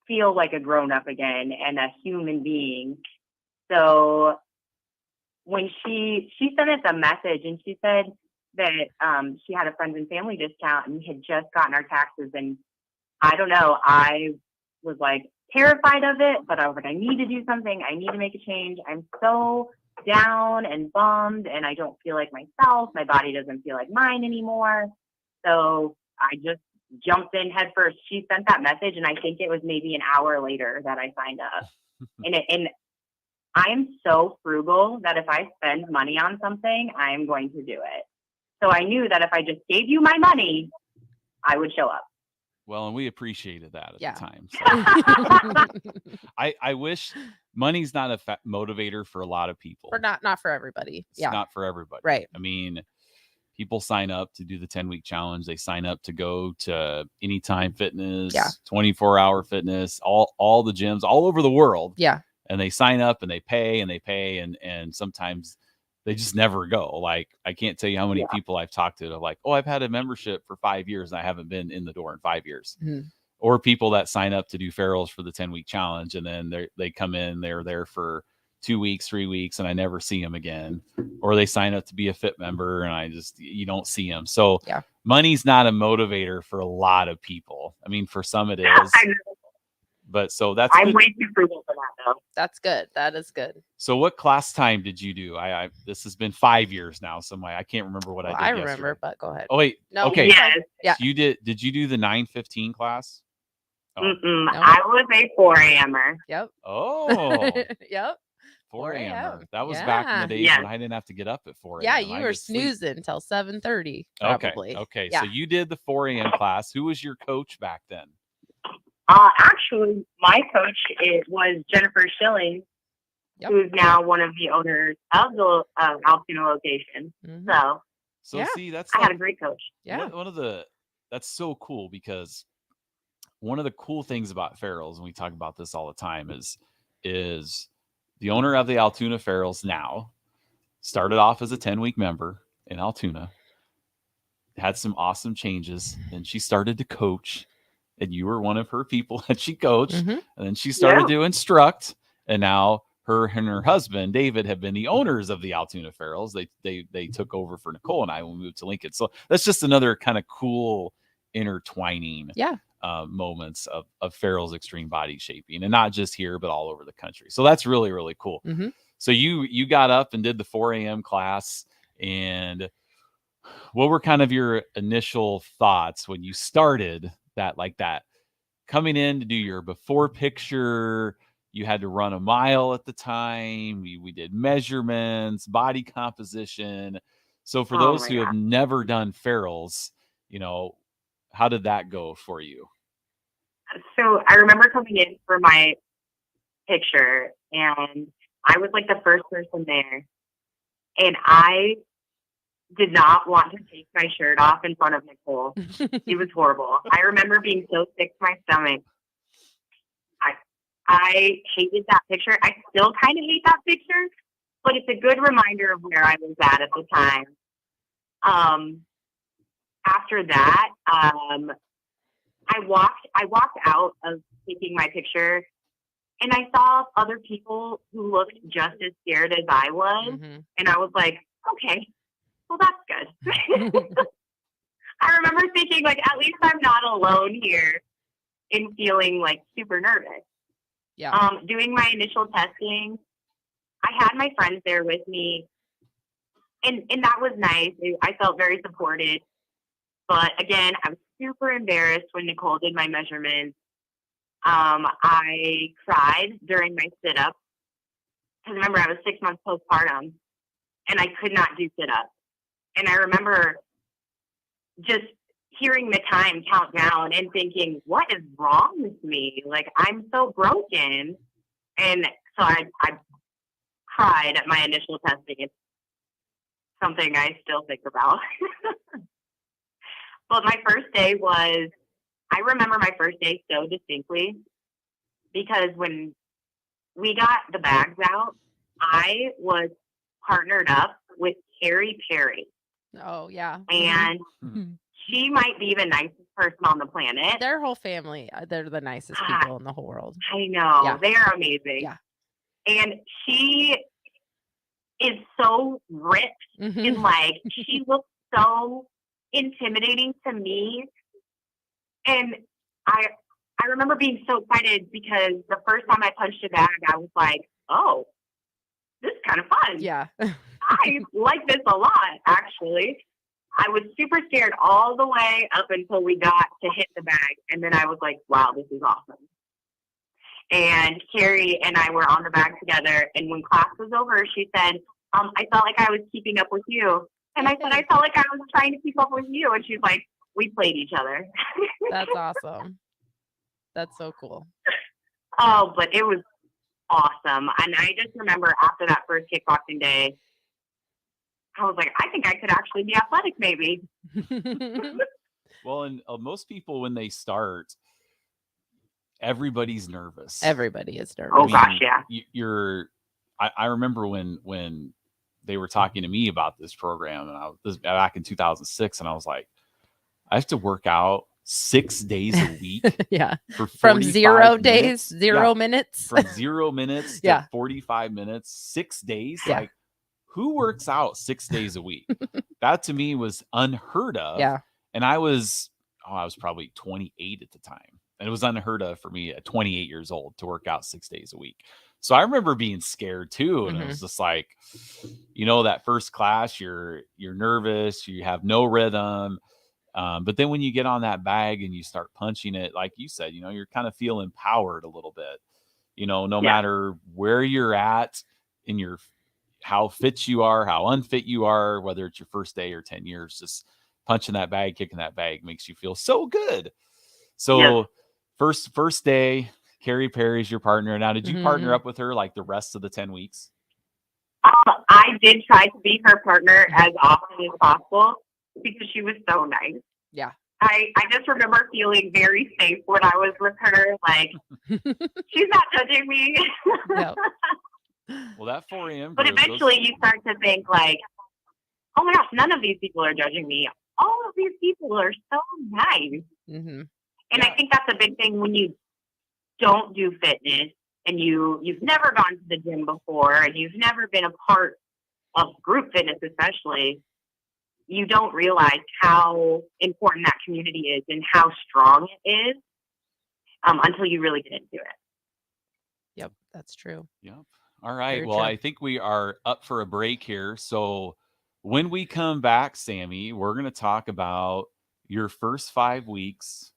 feel like a grown-up again and a human being. So when she sent us a message, and she said that she had a Friends and Family discount and had just gotten our taxes, and I don't know, I was like terrified of it, but I was like, I need to do something. I need to make a change. I'm so down and bummed, and I don't feel like myself. My body doesn't feel like mine anymore. So I just jumped in head first. She sent that message, and I think it was maybe an hour later that I signed up. And I'm so frugal that if I spend money on something, I'm going to do it. So I knew that if I just gave you my money, I would show up. Well, and we appreciated that at the time. So. I wish money's not a motivator for a lot of people. Not for everybody. It's not for everybody. Right. I mean, people sign up to do the 10-week challenge. They sign up to go to Anytime Fitness, 24-hour fitness, all the gyms all over the world. Yeah. And they sign up and they pay and sometimes they just never go. Like, I can't tell you how many people I've talked to like, oh, I've had a membership for 5 years and I haven't been in the door in 5 years. Mm-hmm. Or people that sign up to do Farrell's for the 10-week challenge, and then they come in, they're there for 2 weeks, 3 weeks, and I never see them again. Or they sign up to be a fit member and you don't see them. So money's not a motivator for a lot of people. I mean, for some it is. But so that's I'm way too frugal for that though. That's good. That is good. So what class time did you do? I this has been 5 years now, so I can't remember what I did. I remember, yesterday. But go ahead. Oh wait. No. Okay. Yes. Yeah. So did you do the 9:15 class? Oh. No. I was a 4 a.m.er. Yep. Oh. Yep. 4 a.m. That was back in the days when I didn't have to get up at 4 a.m. Yeah, you were snoozing until 7:30. Probably. Okay. Yeah. So you did the 4 a.m. class. Who was your coach back then? Actually, my coach was Jennifer Schilling, who's now one of the owners of the Altoona location. Mm-hmm. So see, I had a great coach. Yeah. That's so cool, because one of the cool things about Farrell's, and we talk about this all the time, is the owner of the Altoona Farrell's now started off as a 10-week member in Altoona, had some awesome changes, and she started to coach. And you were one of her people that she coached, and then she started to instruct. And now her and her husband David have been the owners of the Altoona Farrell's. They took over for Nicole and I when we moved to Lincoln. So that's just another kind of cool intertwining moments of Farrell's extreme body shaping, and not just here but all over the country. So that's really, really cool. Mm-hmm. So you got up and did the 4 a.m. class, and what were kind of your initial thoughts when you started that coming in to do your before picture? You had to run a mile at the time. We did measurements, body composition. So for those who have never done Farrell's, how did that go for you? So I remember coming in for my picture, and I was like the first person there, and I did not want to take my shirt off in front of Nicole. It was horrible. I remember being so sick to my stomach. I hated that picture. I still kind of hate that picture, but it's a good reminder of where I was at the time. After that, I walked out of taking my picture, and I saw other people who looked just as scared as I was, and I was like, okay. Well, that's good. I remember thinking, at least I'm not alone here in feeling super nervous. Yeah. Doing my initial testing, I had my friends there with me, and that was nice. I felt very supported. But again, I was super embarrassed when Nicole did my measurements. I cried during my sit-up, because remember, I was 6 months postpartum, and I could not do sit-ups. And I remember just hearing the time count down and thinking, what is wrong with me? I'm so broken. And so I cried at my initial testing. It's something I still think about. But my first day I remember my first day so distinctly because when we got the bags out, I was partnered up with Carrie Perry. Oh, yeah. And she might be the nicest person on the planet. Their whole family, they're the nicest people in the whole world. I know. Yeah. They are amazing. Yeah. And she is so ripped and like she looks so intimidating to me. And I remember being so excited because the first time I punched a bag, I was like, oh, this is kind of fun. Yeah. I like this a lot, actually. I was super scared all the way up until we got to hit the bag. And then I was like, wow, this is awesome. And Carrie and I were on the bag together. And when class was over, she said, I felt like I was keeping up with you. And I said, I felt like I was trying to keep up with you. And she's like, we played each other. That's awesome. That's so cool. Oh, but it was awesome. And I just remember after that first kickboxing day, I was like, I think I could actually be athletic maybe. Well, and most people, when they start, everybody's nervous. Everybody is nervous. Oh, gosh, yeah. I remember when they were talking to me about this program, and this back in 2006, and I was like, I have to work out 6 days a week. Yeah. From 0 days, 0 minutes. From 0 minutes to 45 minutes, 6 days. Yeah. Like, who works out 6 days a week? That to me was unheard of. Yeah. And I was probably 28 at the time. And it was unheard of for me at 28 years old to work out 6 days a week. So I remember being scared too. And it was just like, that first class, you're nervous, you have no rhythm. But then when you get on that bag and you start punching it, like you said, you're kind of feel empowered a little bit, no matter where you're at in how fit you are, how unfit you are, whether it's your first day or 10 years, just punching that bag, kicking that bag makes you feel so good. So first day, Carrie Perry's your partner. Now, did you partner up with her like the rest of the 10 weeks? I did try to be her partner as often as possible because she was so nice. Yeah. I just remember feeling very safe when I was with her. Like, she's not judging me. No. Well, that 4 a.m. But eventually you start to think like, oh my gosh, none of these people are judging me. All of these people are so nice. And I think that's a big thing when you don't do fitness and you've never gone to the gym before and you've never been a part of group fitness, especially, you don't realize how important that community is and how strong it is until you really get into it. Yep, that's true. Yep. All right. Very well, true. I think we are up for a break here. So when we come back, Sammy, we're going to talk about your first 5 weeks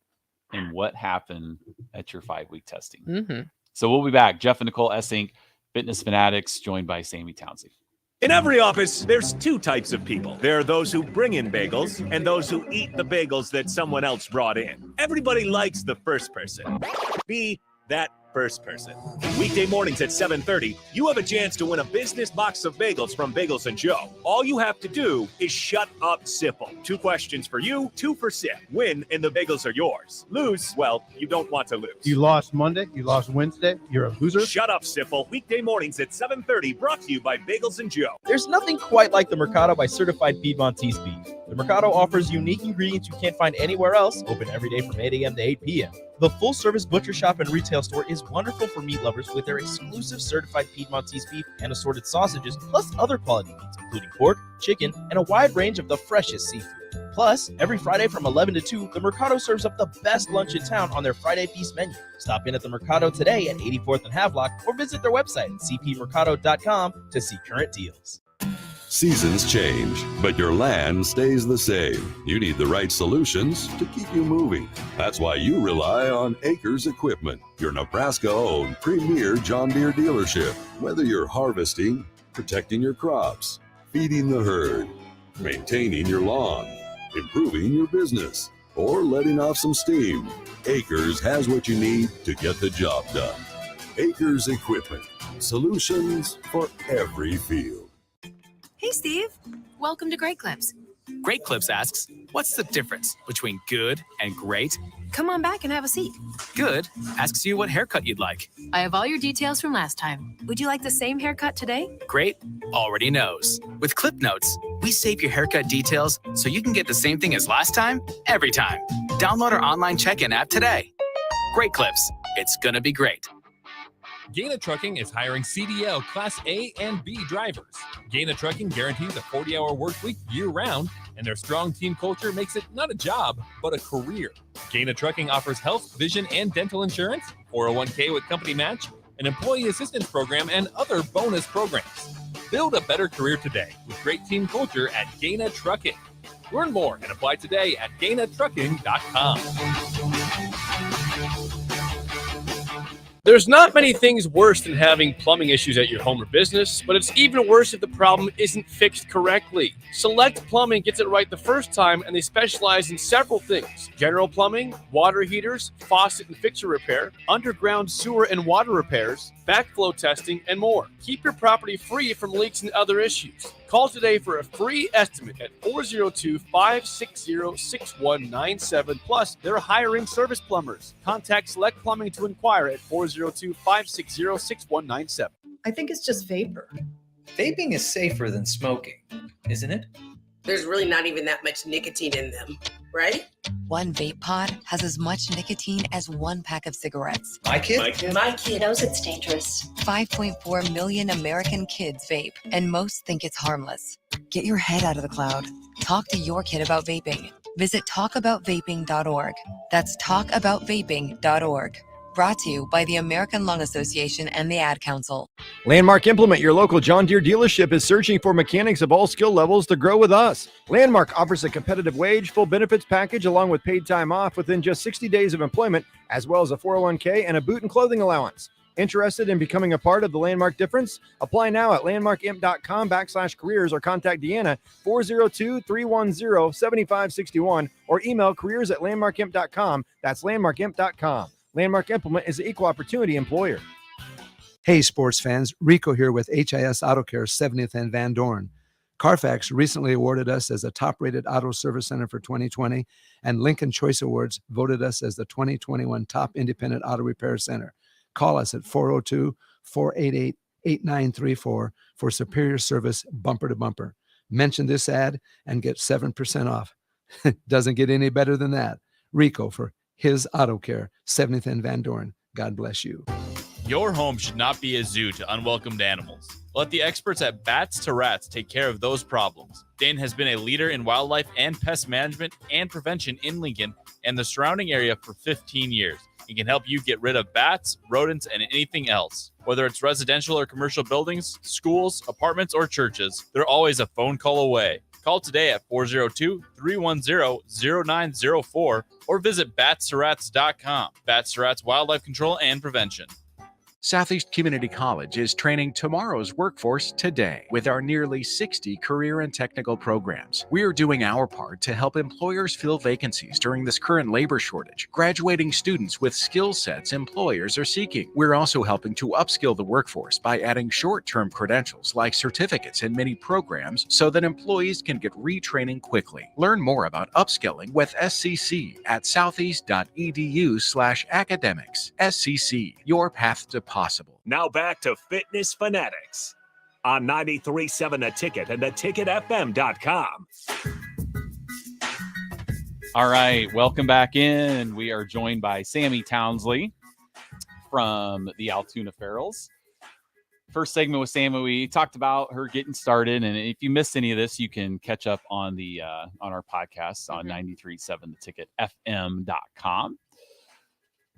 and what happened at your 5-week testing. So we'll be back. Jeff and Nicole Essink, Fitness Fanatics, joined by Sammy Townsend. In every office, there's 2 types of people. There are those who bring in bagels and those who eat the bagels that someone else brought in. Everybody likes the first person. Be that first person. Weekday mornings at 7:30, you have a chance to win a business box of bagels from Bagels and Joe. All you have to do is shut up, Sipple. 2 questions for you, 2 for Sip. Win and the bagels are yours. Lose, well, you don't want to lose. You lost Monday, you lost Wednesday, you're a loser. Shut up, Sipple. Weekday mornings at 7:30, brought to you by Bagels and Joe. There's nothing quite like the Mercado by Certified Piedmontese beef. The Mercado offers unique ingredients you can't find anywhere else, open every day from 8 a.m. to 8 p.m. The full-service butcher shop and retail store is wonderful for meat lovers with their exclusive certified Piedmontese beef and assorted sausages, plus other quality meats, including pork, chicken, and a wide range of the freshest seafood. Plus, every Friday from 11 to 2, the Mercado serves up the best lunch in town on their Friday Feast menu. Stop in at the Mercado today at 84th and Havelock or visit their website at cpmercado.com to see current deals. Seasons change, but your land stays the same. You need the right solutions to keep you moving. That's why you rely on Acres Equipment, your Nebraska-owned premier John Deere dealership. Whether you're harvesting, protecting your crops, feeding the herd, maintaining your lawn, improving your business, or letting off some steam, Acres has what you need to get the job done. Acres Equipment. Solutions for every field. Hey, Steve. Welcome to Great Clips. Great Clips asks, what's the difference between good and great? Come on back and have a seat. Good asks you what haircut you'd like. I have all your details from last time. Would you like the same haircut today? Great already knows. With Clip Notes, we save your haircut details so you can get the same thing as last time, every time. Download our online check-in app today. Great Clips. It's gonna be great. Gaina Trucking is hiring CDL Class A and B drivers. Gaina Trucking guarantees a 40-hour work week year-round, and their strong team culture makes it not a job, but a career. Gaina Trucking offers health, vision, and dental insurance, 401k with company match, an employee assistance program, and other bonus programs. Build a better career today with great team culture at Gaina Trucking. Learn more and apply today at GainaTrucking.com. There's not many things worse than having plumbing issues at your home or business, but it's even worse if the problem isn't fixed correctly. Select Plumbing gets it right the first time, and they specialize in several things: general plumbing, water heaters, faucet and fixture repair, underground sewer and water repairs, backflow testing, and more. Keep your property free from leaks and other issues. Call today for a free estimate at 402-560-6197. Plus, they're hiring service plumbers. Contact Select Plumbing to inquire at 402-560-6197. I think it's just vapor. Vaping is safer than smoking, isn't it? There's really not even that much nicotine in them, right? One vape pod has as much nicotine as one pack of cigarettes. My kid knows it's dangerous. 5.4 million American kids vape, and most think it's harmless. Get your head out of the cloud. Talk to your kid about vaping. Visit talkaboutvaping.org. That's talkaboutvaping.org. Brought to you by the American Lung Association and the Ad Council. Landmark Implement, your local John Deere dealership, is searching for mechanics of all skill levels to grow with us. Landmark offers a competitive wage, full benefits package, along with paid time off within just 60 days of employment, as well as a 401k and a boot and clothing allowance. Interested in becoming a part of the Landmark difference? Apply now at landmarkimp.com/careers or contact Deanna 402-310-7561 or email careers@landmarkimp.com. That's landmarkimp.com. Landmark Implement is an equal opportunity employer. Hey, sports fans. Rico here with HIS Auto Care 70th and Van Dorn. Carfax recently awarded us as a top-rated auto service center for 2020, and Lincoln Choice Awards voted us as the 2021 top independent auto repair center. Call us at 402-488-8934 for superior service bumper to bumper. Mention this ad and get 7% off. Doesn't get any better than that. Rico for His Auto Care, 70th and Van Dorn. God bless you. Your home should not be a zoo to unwelcomed animals. Let the experts at Bats to Rats take care of those problems. Dane has been a leader in wildlife and pest management and prevention in Lincoln and the surrounding area for 15 years. He can help you get rid of bats, rodents, and anything else. Whether it's residential or commercial buildings, schools, apartments, or churches, they're always a phone call away. Call today at 402-310-0904 or visit batsterats.com. Bats to Rats Wildlife Control and Prevention. Southeast Community College is training tomorrow's workforce today with our nearly 60 career and technical programs. We are doing our part to help employers fill vacancies during this current labor shortage, graduating students with skill sets employers are seeking. We're also helping to upskill the workforce by adding short-term credentials like certificates in many programs so that employees can get retraining quickly. Learn more about upskilling with SCC at southeast.edu/academics. SCC, your path to possible. Now back to Fitness Fanatics on 93.7 The Ticket and theticketfm.com. All right, welcome back in. We are joined by Sammy Townsley from the Altoona Ferals. First segment with Sammy, we talked about her getting started, and if you missed any of this, you can catch up on the on our podcast on 93.7theticketfm.com.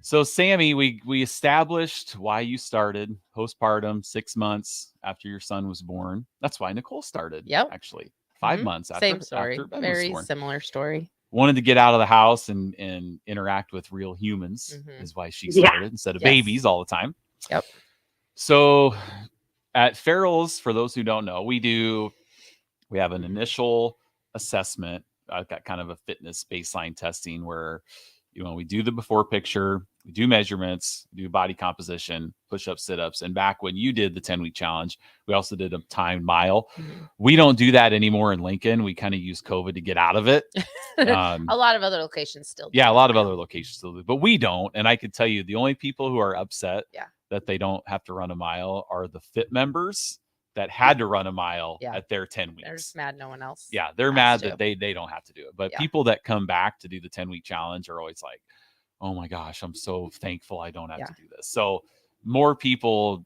So, Sammy, we established why you started postpartum 6 months after your son was born. That's why Nicole started. Yep. Actually, 5 months after. Same story. After Ben Very was born. similar story. Wanted to get out of the house and interact with real humans is why she started instead of babies all the time. Yep. So at Ferals, for those who don't know, we have an initial assessment. I've got kind of a fitness baseline testing where we do the before picture. we do measurements, do body composition, push-ups, sit-ups. And back when you did the 10-week challenge, we also did a timed mile. We don't do that anymore in Lincoln. We kind of use COVID to get out of it. A lot of other locations still do. Yeah, a lot of other locations still do, but we don't. And I can tell you, the only people who are upset that they don't have to run a mile are the fit members that had to run a mile at their 10 weeks. They're just mad no one else. Yeah, they're mad that they don't have to do it. But people that come back to do the 10-week challenge are always like, oh my gosh, I'm so thankful I don't have to do this. So more people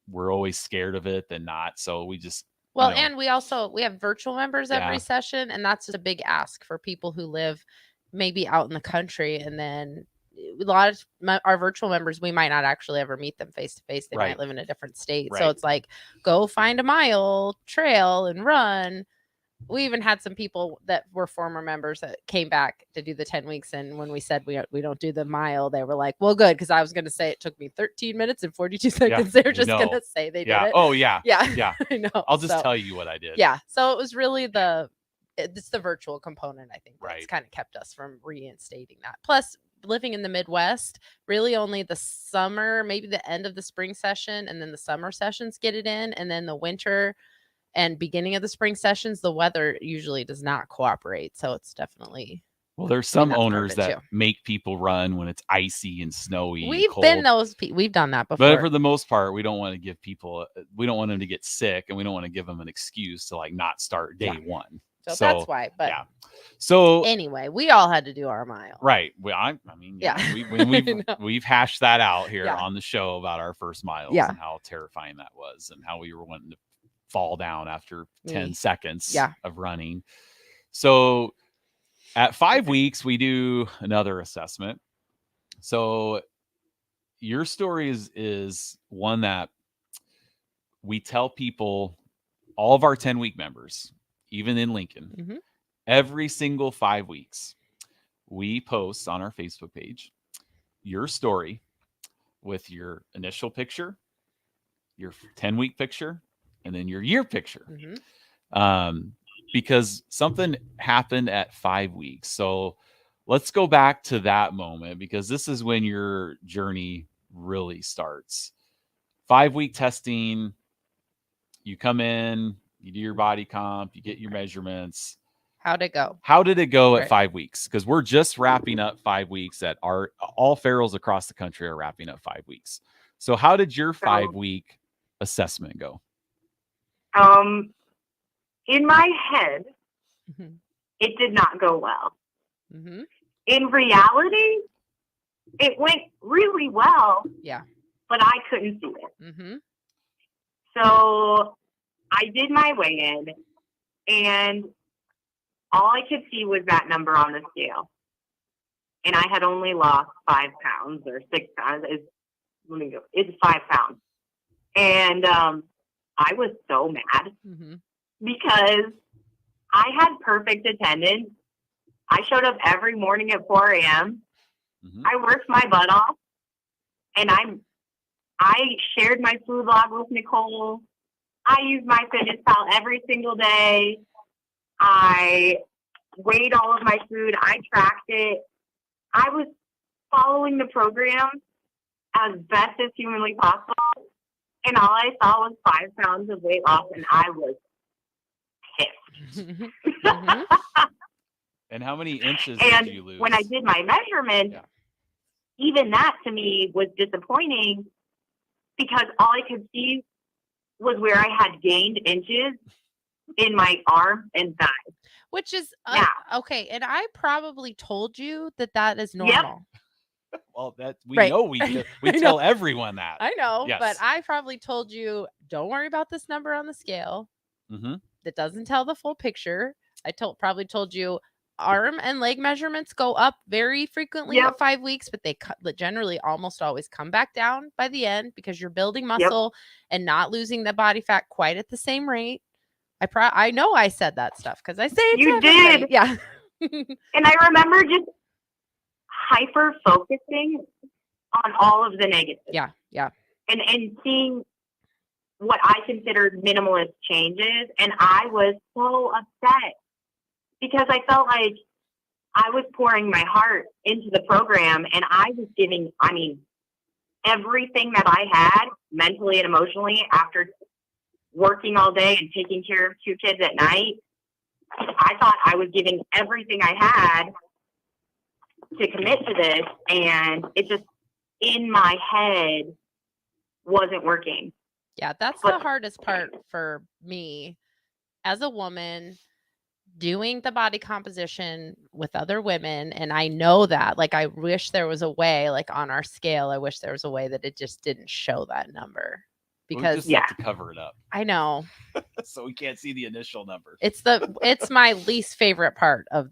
were always scared of it than not. So we just and we have virtual members every session, and that's just a big ask for people who live maybe out in the country. And then a lot of our virtual members, we might not actually ever meet them face to face. They might live in a different state. So it's like, go find a mile trail and run. We even had some people that were former members that came back to do the 10 weeks. And when we said we don't do the mile, they were like, well, good. Because I was going to say it took me 13 minutes and 42 seconds. They were just going to say they did it. Oh, yeah. Yeah. I know. I'll just tell you what I did. Yeah. So it was really it's the virtual component, I think, that's kind of kept us from reinstating that. Plus, living in the Midwest, really only the summer, maybe the end of the spring session, and then the summer sessions get it in. And then the winter and beginning of the spring sessions, the weather usually does not cooperate. So it's definitely. Well, there's some owners that make people run when it's icy and snowy. We've we've done that before. But for the most part, we don't want to give people, we don't want them to get sick, and we don't want to give them an excuse to like not start day one. So that's why. But so anyway, we all had to do our mile. Right. Well, I mean, we've hashed that out here on the show about our first miles and how terrifying that was, and how we were wanting to fall down after 10 seconds of running. So at 5 weeks, we do another assessment. So your story is one that we tell people, all of our 10-week members, even in Lincoln, every single 5 weeks, we post on our Facebook page your story with your initial picture, your 10-week picture, and then your year picture. Because something happened at 5 weeks. So let's go back to that moment, because this is when your journey really starts. 5-week testing, you come in, you do your body comp, you get your measurements. How'd it go? How did it go at 5 weeks? Because we're just wrapping up 5 weeks all ferals across the country are wrapping up 5 weeks. So how did your 5-week assessment go? In my head, it did not go well. In reality, it went really well. Yeah. But I couldn't see it. So I did my weigh-in, and all I could see was that number on the scale. And I had only lost 5 pounds or 6 pounds. It's 5 pounds. And I was so mad because I had perfect attendance. I showed up every morning at 4 a.m. I worked my butt off, and I shared my food log with Nicole. I used my FitnessPal every single day. I weighed all of my food. I tracked it. I was following the program as best as humanly possible. And all I saw was 5 pounds of weight loss, and I was pissed. And how many inches did you lose? And when I did my measurement, even that to me was disappointing, because all I could see was where I had gained inches in my arm and thigh. Which is, okay. And I probably told you that is normal. Well, we know we tell everyone that. I know, but I probably told you, don't worry about this number on the scale. That doesn't tell the full picture. I probably told you arm and leg measurements go up very frequently at 5 weeks, but they generally almost always come back down by the end, because you're building muscle and not losing the body fat quite at the same rate. I know I said that stuff because I say it. You did. Yeah. And I remember just hyper focusing on all of the negatives. Yeah. And seeing what I considered minimalist changes. And I was so upset because I felt like I was pouring my heart into the program, and I was giving, everything that I had mentally and emotionally after working all day and taking care of 2 kids at night. I thought I was giving everything I had to commit to this, and it just, in my head, wasn't working. Yeah, that's the hardest part for me as a woman, doing the body composition with other women. And I know that, like, I wish there was a way, like on our scale, I wish there was a way that it just didn't show that number, because we just have to cover it up. I know. So we can't see the initial numbers. It's my least favorite part of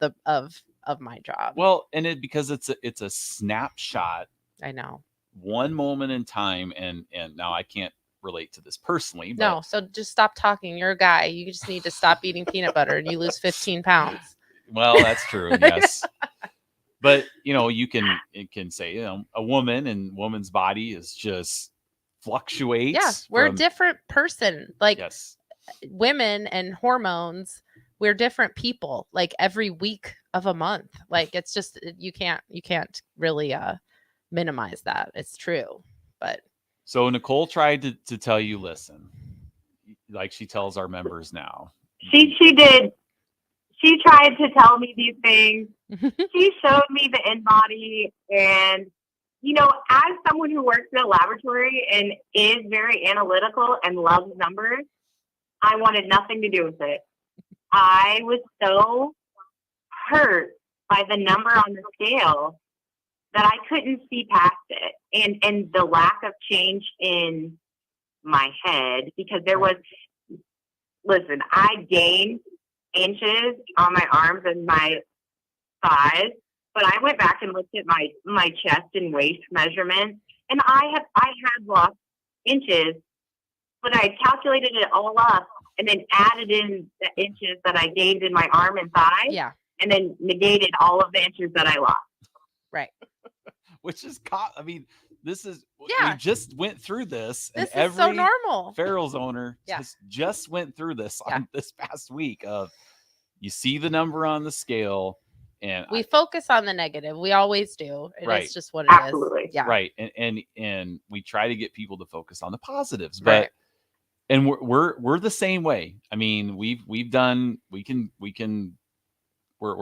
my job. Well, and because it's a snapshot. I know. One moment in time, and now I can't relate to this personally. But no, so just stop talking. You're a guy. You just need to stop eating peanut butter and you lose 15 pounds. Well, that's true. Yes. But, you can say, a woman and woman's body is just fluctuates. Yeah, we're a different person. Like, yes. Women and hormones, we're different people, like every week of a month. Like, it's just, you can't really minimize that. It's true. But so Nicole tried to tell you, listen, like she tells our members now. She did. She tried to tell me these things. She showed me the InBody, and as someone who works in a laboratory and is very analytical and loves numbers, I wanted nothing to do with it. I was so hurt by the number on the scale that I couldn't see past it, and the lack of change in my head, because I gained inches on my arms and my thighs, but I went back and looked at my chest and waist measurements, and I had lost inches, but I calculated it all up and then added in the inches that I gained in my arm and thigh. Yeah. And then negated all of the inches that I lost. Right. Which is, this is, we just went through this. This and is so normal. Farrell's owner just went through this on this past week of, you see the number on the scale, and we focus on the negative. We always do. It's just what it Absolutely. is. Yeah. Right. And we try to get people to focus on the positives, but and we're the same way. I mean, we're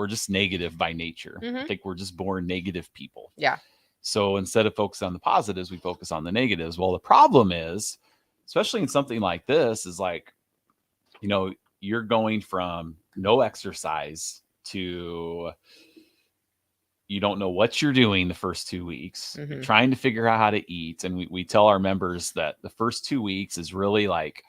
just negative by nature. Mm-hmm. I think we're just born negative people. Yeah. So instead of focusing on the positives, we focus on the negatives. Well, the problem is, especially in something like this, is like, you're going from no exercise to you don't know what you're doing the first 2 weeks, Mm-hmm. trying to figure out how to eat. And we tell our members that the first 2 weeks is really like,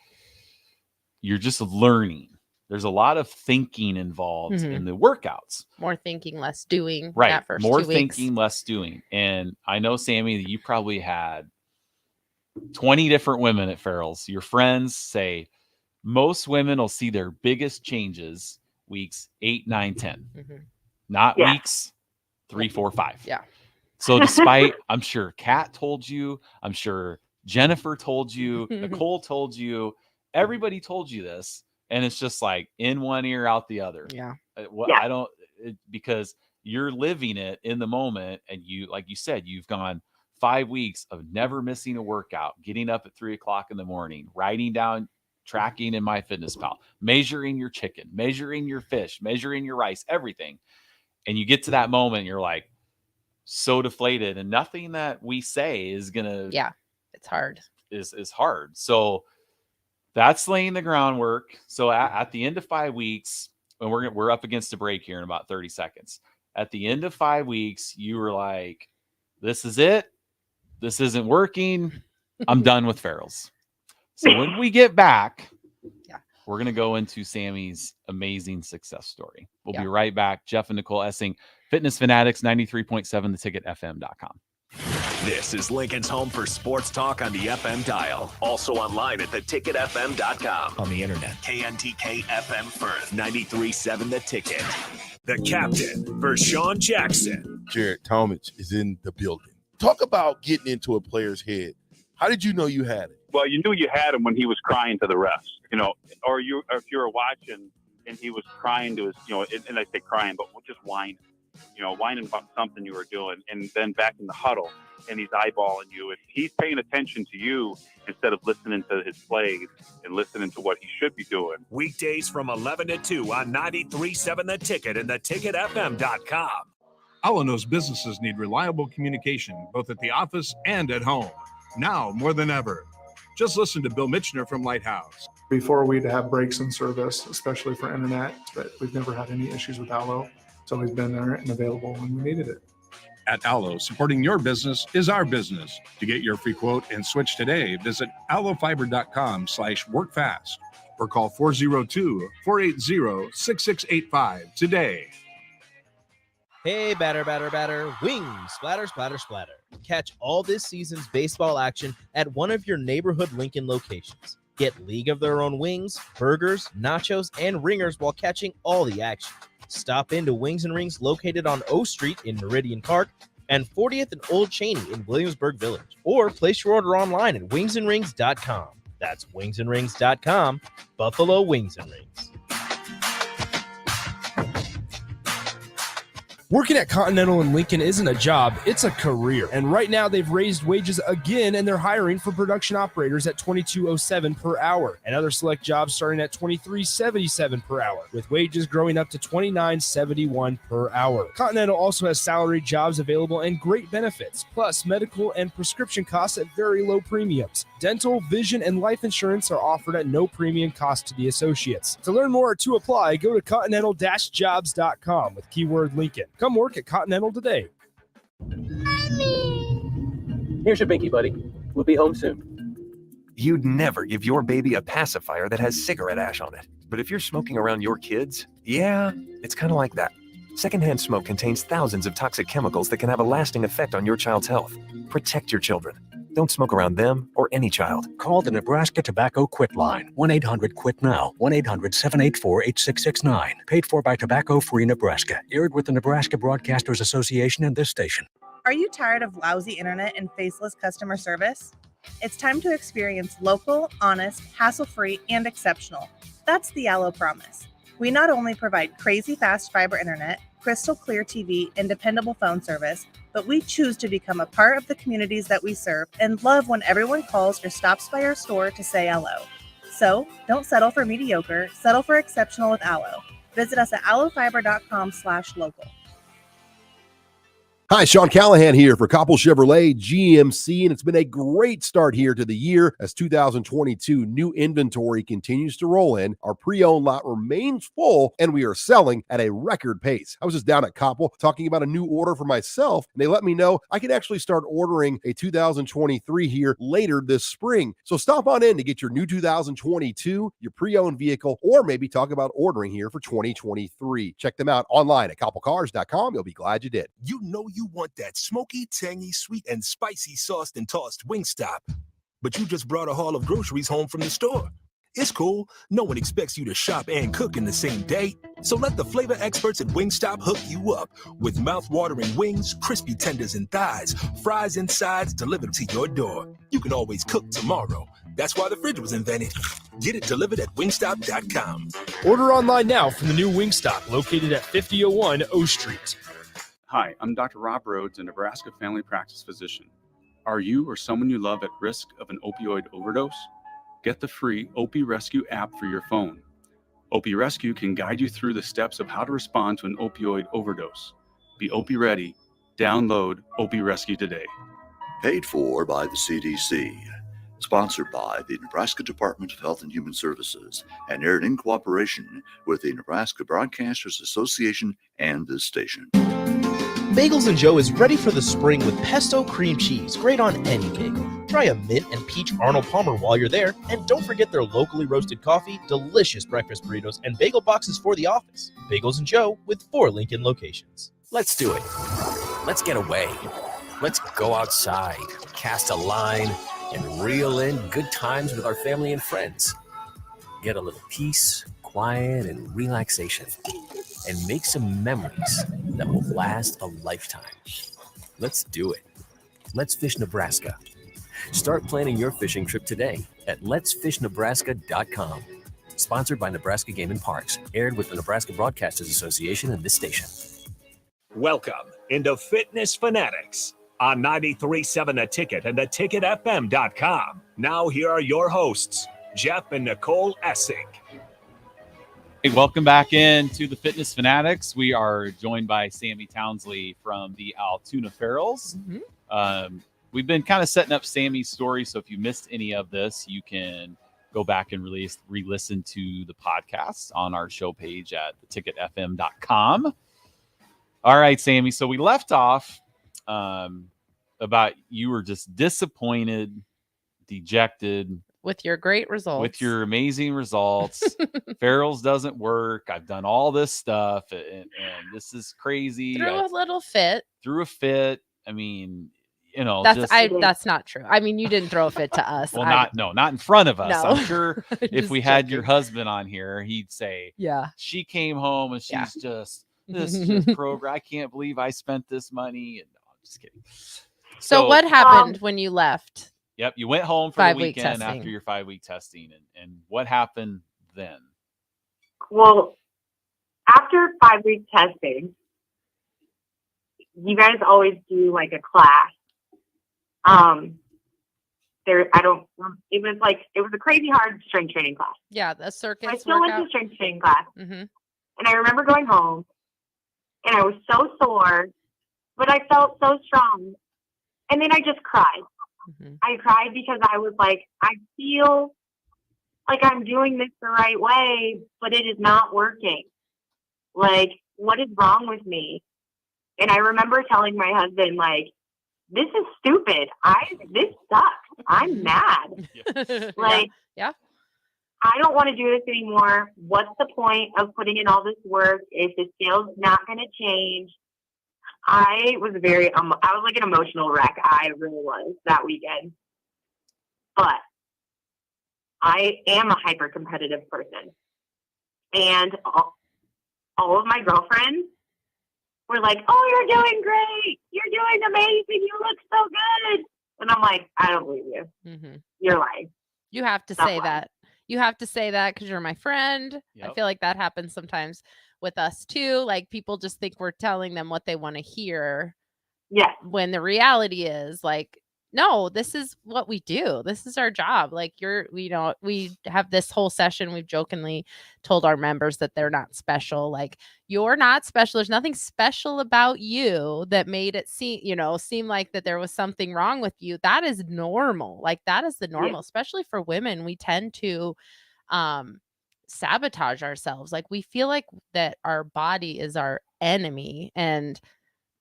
you're just learning. There's a lot of thinking involved Mm-hmm. in the workouts. More thinking, less doing. Right. That first More 2 weeks. thinking, less doing. And I know, Sammy, that you probably had 20 different women at Farrell's. Your friends say most women will see their biggest changes weeks 8, 9, 10, Mm-hmm. not weeks 3, 4, 5. Yeah. So despite, I'm sure Kat told you, I'm sure Jennifer told you, Nicole told you, everybody told you this. And it's just like in one ear, out the other. Yeah. Because you're living it in the moment. And you, like you said, you've gone 5 weeks of never missing a workout, getting up at 3 o'clock in the morning, writing down, tracking in MyFitnessPal, measuring your chicken, measuring your fish, measuring your rice, everything. And you get to that moment, and you're like so deflated, and nothing that we say is going to, it's hard. Is hard. So that's laying the groundwork. So at the end of 5 weeks, and we're up against a break here in about 30 seconds. At the end of 5 weeks, you were like, this is it. This isn't working. I'm done with Farrell's. So when we get back, we're going to go into Sammy's amazing success story. We'll be right back. Jeff and Nicole Essing, Fitness Fanatics, 93.7, theticketfm.com. This is Lincoln's home for sports talk on the FM dial. Also online at theticketfm.com. On the internet. KNTK FM Firth, 93.7 The Ticket. The captain, Vershawn Jackson. Jared Talmadge is in the building. Talk about getting into a player's head. How did you know you had it? Well, you knew you had him when he was crying to the refs, or if you were watching and he was crying to his, and I say crying, but just whining. whining about something you were doing, and then back in the huddle, and he's eyeballing you. If he's paying attention to you instead of listening to his plays and listening to what he should be doing. Weekdays from 11 to 2 on 93.7 The Ticket and theticketfm.com. Allo knows businesses need reliable communication, both at the office and at home. Now more than ever. Just listen to Bill Mitchner from Lighthouse. Before, we'd have breaks in service, especially for internet, but we've never had any issues with Allo. It's always been there and available when we needed it. At Allo, supporting your business is our business. To get your free quote and switch today, visit allofiber.com/workfast or call 402-480-6685 today. Hey, batter. Wings, splatter. Catch all this season's baseball action at one of your neighborhood Lincoln locations. Get League of Their Own wings, burgers, nachos, and ringers while catching all the action. Stop into Wings and Rings located on O Street in Meridian Park and 40th and Old Cheney in Williamsburg Village. Or place your order online at wingsandrings.com. That's wingsandrings.com. Buffalo Wings and Rings. Working at Continental in Lincoln isn't a job, it's a career. And right now they've raised wages again and they're hiring for production operators at $22.07 per hour and other select jobs starting at $23.77 per hour, with wages growing up to $29.71 per hour. Continental also has salaried jobs available and great benefits, plus medical and prescription costs at very low premiums. Dental, vision, and life insurance are offered at no premium cost to the associates. To learn more or to apply, go to continental-jobs.com with keyword Lincoln. Come work at Continental today. Here's your binky, buddy. We'll be home soon. You'd never give your baby a pacifier that has cigarette ash on it. But if you're smoking around your kids, yeah, it's kind of like that. Secondhand smoke contains thousands of toxic chemicals that can have a lasting effect on your child's health. Protect your children. Don't smoke around them or any child. Call the Nebraska Tobacco Quit Line, 1-800-QUIT-NOW, 1-800-784-8669. Paid for by Tobacco Free Nebraska. Aired with the Nebraska Broadcasters Association and this station. Are you tired of lousy internet and faceless customer service? It's time to experience local, honest, hassle-free, and exceptional. That's the Allo Promise. We not only provide crazy fast fiber internet, crystal clear TV, and dependable phone service, but we choose to become a part of the communities that we serve and love when everyone calls or stops by our store to say hello. So don't settle for mediocre, settle for exceptional with Allo. Visit us at allofiber.com/local. Hi, Sean Callahan here for Koppel Chevrolet GMC, and it's been a great start here to the year as 2022 new inventory continues to roll in. Our pre-owned lot remains full, and we are selling at a record pace. I was just down at Koppel talking about a new order for myself, and they let me know I could actually start ordering a 2023 here later this spring. So stop on in to get your new 2022, your pre-owned vehicle, or maybe talk about ordering here for 2023. Check them out online at koppelcars.com. You'll be glad you did. You know you want that smoky, tangy, sweet, and spicy sauced and tossed Wingstop, but you just brought a haul of groceries home from the store. It's cool. No one expects you to shop and cook in the same day. So let the flavor experts at Wingstop hook you up with mouth-watering wings, crispy tenders and thighs, fries and sides delivered to your door. You can always cook tomorrow. That's why the fridge was invented. Get it delivered at wingstop.com. Order online now from the new Wingstop located at 5001 O Street. Hi, I'm Dr. Rob Rhodes, a Nebraska family practice physician. Are you or someone you love at risk of an opioid overdose? Get the free Opie Rescue app for your phone. Opie Rescue can guide you through the steps of how to respond to an opioid overdose. Be Opie ready. Download Opie Rescue today. Paid for by the CDC. Sponsored by the Nebraska Department of Health and Human Services and aired in cooperation with the Nebraska Broadcasters Association and this station. Bagels & Joe is ready for the spring with pesto cream cheese, great on any bagel. Try a mint and peach Arnold Palmer while you're there, and don't forget their locally roasted coffee, delicious breakfast burritos, and bagel boxes for the office. Bagels & Joe with 4 Lincoln locations. Let's do it. Let's get away. Let's go outside, cast a line, and reel in good times with our family and friends. Get a little peace, quiet, and relaxation. And make some memories that will last a lifetime. Let's do it. Let's Fish Nebraska. Start planning your fishing trip today at letsfishnebraska.com. Sponsored by Nebraska Game and Parks. Aired with the Nebraska Broadcasters Association and this station. Welcome into Fitness Fanatics on 93.7 The Ticket and theticketfm.com. Now here are your hosts, Jeff and Nicole Essig. Hey, welcome back into the Fitness Fanatics. We are joined by Sammy Townsley from the Altoona Ferals. We've been kind of setting up Sammy's story, so if you missed any of this, you can go back and re-listen to the podcast on our show page at theticketfm.com. All right, Sammy. So we left off about you were just disappointed, dejected with your great results, with your amazing results. Ferals doesn't work. I've done all this stuff, and this is crazy. Threw a little fit. I mean, you know, that's not true. I mean, you didn't throw a fit to us. Well, not in front of us. No. I'm sure if we had your husband on here, he'd say, "Yeah, she came home and she's just." This program. I can't believe I spent this money. And no, I'm just kidding. So what happened when you left? Yep, you went home for the weekend after your 5-week testing, and what happened then? Well, after 5-week testing, you guys always do like a class. It was a crazy hard strength training class. Yeah, the circuit. I still went to strength training class, and I remember going home. And I was so sore, but I felt so strong. And then I just cried. I cried because I was like, I feel like I'm doing this the right way, but it is not working. Like, what is wrong with me? And I remember telling my husband, like, this is stupid. This sucks. I'm mad. Yeah. I don't want to do this anymore. What's the point of putting in all this work if the scale's not going to change? I was like an emotional wreck. I really was that weekend. But I am a hyper competitive person. And all of my girlfriends were like, "Oh, you're doing great. You're doing amazing. You look so good." And I'm like, I don't believe you. You're lying. You have to say that. You have to say that because you're my friend. Yep. I feel like that happens sometimes with us too. Like people just think we're telling them what they want to hear. Yeah. When the reality is like, no, this is what we do. This is our job. Like we have this whole session. We've jokingly told our members that they're not special. Like you're not special. There's nothing special about you that made it seem like that there was something wrong with you. That is normal. Like that is the normal, especially for women. We tend to sabotage ourselves. Like we feel like that our body is our enemy, and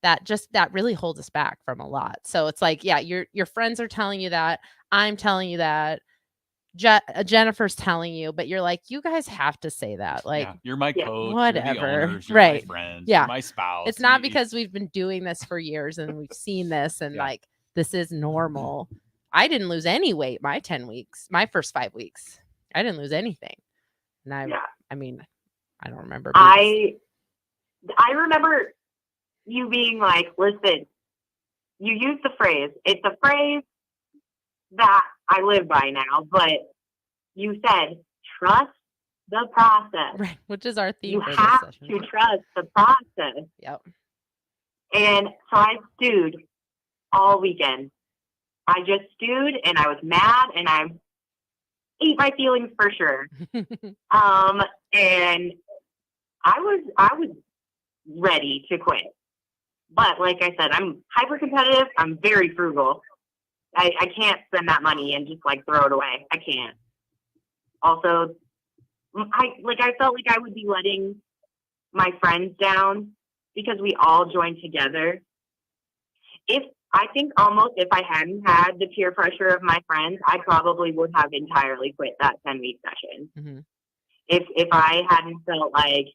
that really holds us back from a lot. So it's like, yeah, your friends are telling you that. I'm telling you that. Jennifer's telling you, but you're like, you guys have to say that. Like, you're my coach, whatever, you're the owners, you're right? My friends, yeah, you're my spouse. It's not because we've been doing this for years and we've seen this and like this is normal. I didn't lose any weight my 10 weeks, my first 5 weeks. I didn't lose anything, and I mean, I don't remember. I remember you being like, listen, you use the phrase. It's a phrase that I live by now, but you said, trust the process. Right, which is our theme. You have to trust the process. Yep. And so I stewed all weekend. I just stewed and I was mad and I ate my feelings for sure. And I was ready to quit. But like I said, I'm hyper competitive. I'm very frugal. I can't spend that money and just like throw it away. I can't. Also, I felt like I would be letting my friends down because we all joined together. I think almost if I hadn't had the peer pressure of my friends, I probably would have entirely quit that 10-week session. Mm-hmm. If I hadn't felt like,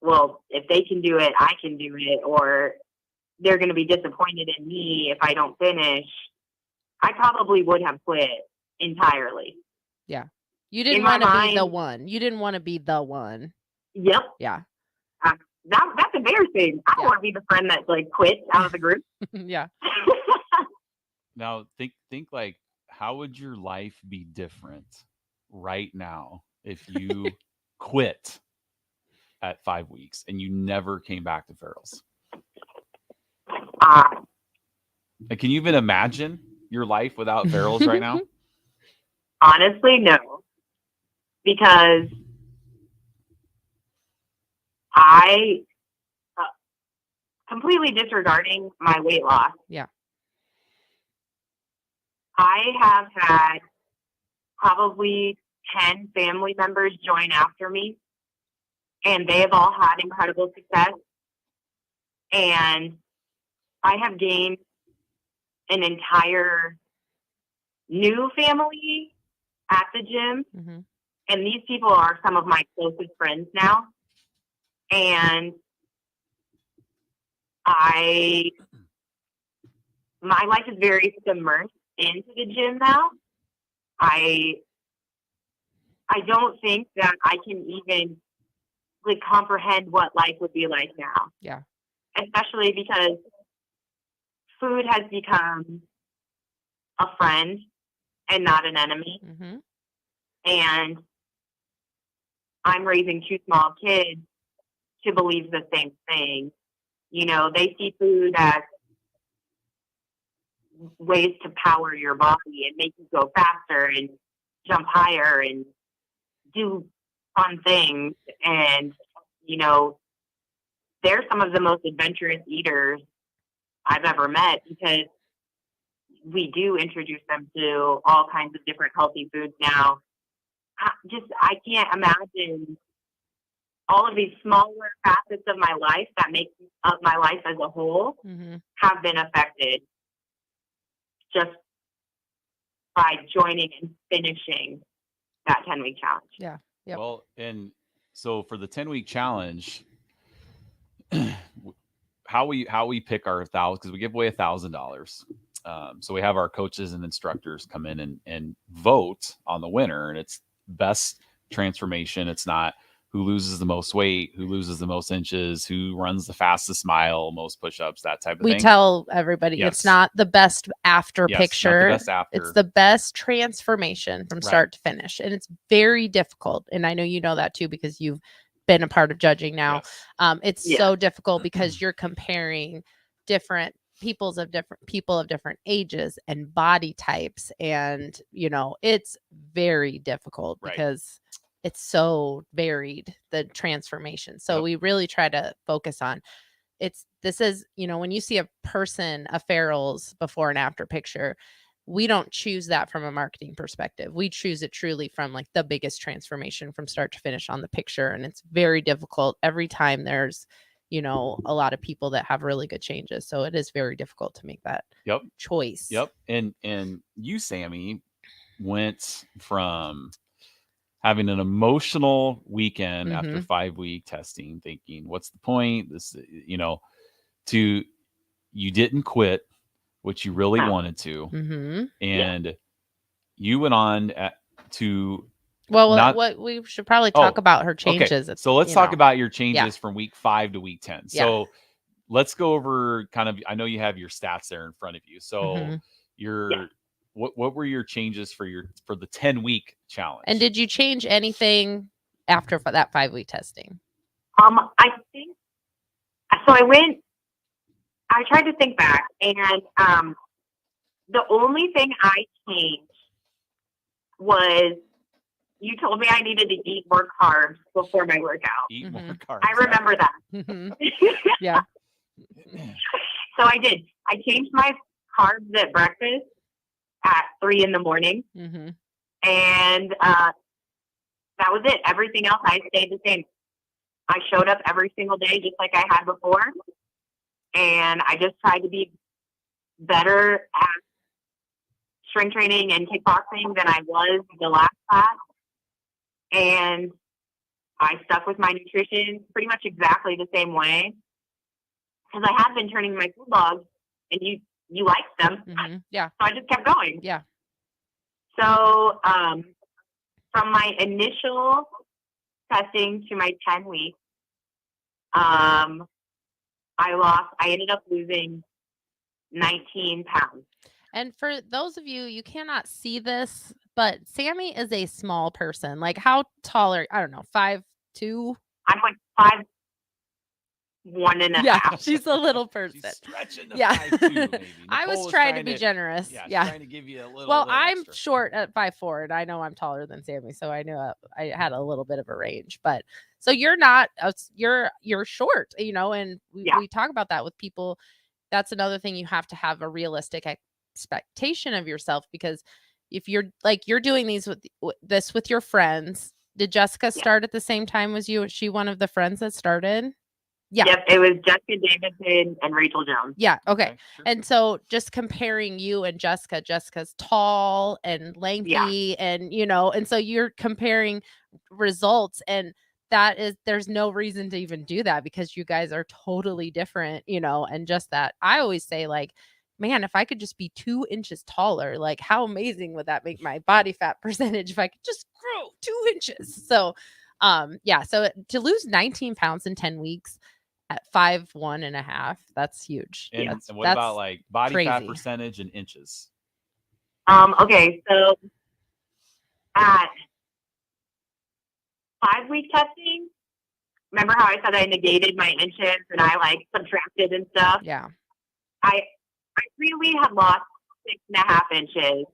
well, if they can do it, I can do it, or they're going to be disappointed in me if I don't finish, I probably would have quit entirely. Yeah. You didn't want to be the one. You didn't want to be the one. Yep. Yeah. That's embarrassing. I don't want to be the friend that like quits out of the group. Yeah. Now think like, how would your life be different right now if you quit at 5 weeks and you never came back to Farrell's? And can you even imagine your life without Farrell's right now? Honestly, no. Because I, completely disregarding my weight loss. Yeah. I have had probably 10 family members join after me, and they have all had incredible success. And I have gained an entire new family at the gym. Mm-hmm. And these people are some of my closest friends now. And my life is very submerged into the gym now. I don't think that I can even like comprehend what life would be like now. Yeah. Especially because food has become a friend and not an enemy. Mm-hmm. And I'm raising 2 small kids to believe the same thing. You know, they see food as ways to power your body and make you go faster and jump higher and do fun things. And, you know, they're some of the most adventurous eaters I've ever met because we do introduce them to all kinds of different healthy foods now. I can't imagine all of these smaller facets of my life that make up my life as a whole have been affected just by joining and finishing that 10-week challenge. Yeah. Yep. Well, and so for the 10-week challenge, how we pick our $1,000, because we give away $1,000. So we have our coaches and instructors come in and vote on the winner, and it's best transformation. It's not who loses the most weight, who loses the most inches, who runs the fastest mile, most push-ups, that type of thing. We tell everybody it's not the best after picture. Not the best after. It's the best transformation from start to finish. And it's very difficult. And I know you know that too, because you've been a part of judging now. It's so difficult because you're comparing different people of different ages and body types. And, you know, it's very difficult because it's so varied, the transformation. So we really try to focus on this is, you know, when you see a person, a Farrell's before and after picture, we don't choose that from a marketing perspective. We choose it truly from like the biggest transformation from start to finish on the picture. And it's very difficult every time there's, you know, a lot of people that have really good changes. So it is very difficult to make that choice. Yep. And you, Sammy, went from having an emotional weekend after 5-week testing, thinking, what's the point? This, you know, to you didn't quit, which you really wanted to. And you went on to what we should probably talk about her changes. Okay. So let's talk about your changes from week 5 to week 10. So let's go over kind of, I know you have your stats there in front of you. So what were your changes for the 10-week challenge? And did you change anything after that 5-week testing? I think so. I tried to think back, and the only thing I changed was you told me I needed to eat more carbs before my workout. Eat more carbs. I remember that. Yeah. So I did. I changed my carbs at breakfast at 3 a.m. And that was it. Everything else, I stayed the same. I showed up every single day just like I had before. And I just tried to be better at strength training and kickboxing than I was the last class. And I stuck with my nutrition pretty much exactly the same way. Because I have been turning my food logs, and you liked them. Yeah. So I just kept going. Yeah. So from my initial testing to my 10 weeks, I ended up losing 19 pounds. And for those of you, you cannot see this, but Sammy is a small person. Like how tall are, I don't know, 5'2"? I'm like 5'1.5". Yeah, she's a little person. She's stretching to Yeah. 5'2", maybe. I was Nicole trying to be generous. Yeah, she's Yeah. trying to give you a little. Well, little I'm extra. short at 5'4", and I know I'm taller than Sammy, so I knew I had a little bit of a range. But so you're not, you're short, you know, and we talk about that with people. That's another thing, you have to have a realistic expectation of yourself, because if you're like, you're doing these with your friends. Did Jessica start at the same time as you? Was she one of the friends that started? Yeah. Yep, it was Jessica Davidson and Rachel Jones. Yeah. Okay. And so just comparing you and Jessica's tall and lanky and, you know, and so you're comparing results, and there's no reason to even do that, because you guys are totally different, you know, and just that. I always say, like, man, if I could just be 2 inches taller, like how amazing would that make my body fat percentage if I could just grow 2 inches? So, so to lose 19 pounds in 10 weeks at 5'1.5", that's huge. And, that's and what about like body fat crazy. percentage in inches? Okay, so at 5-week testing, remember how I said I negated my inches and I like subtracted and stuff? Yeah. I really had lost 6.5 inches,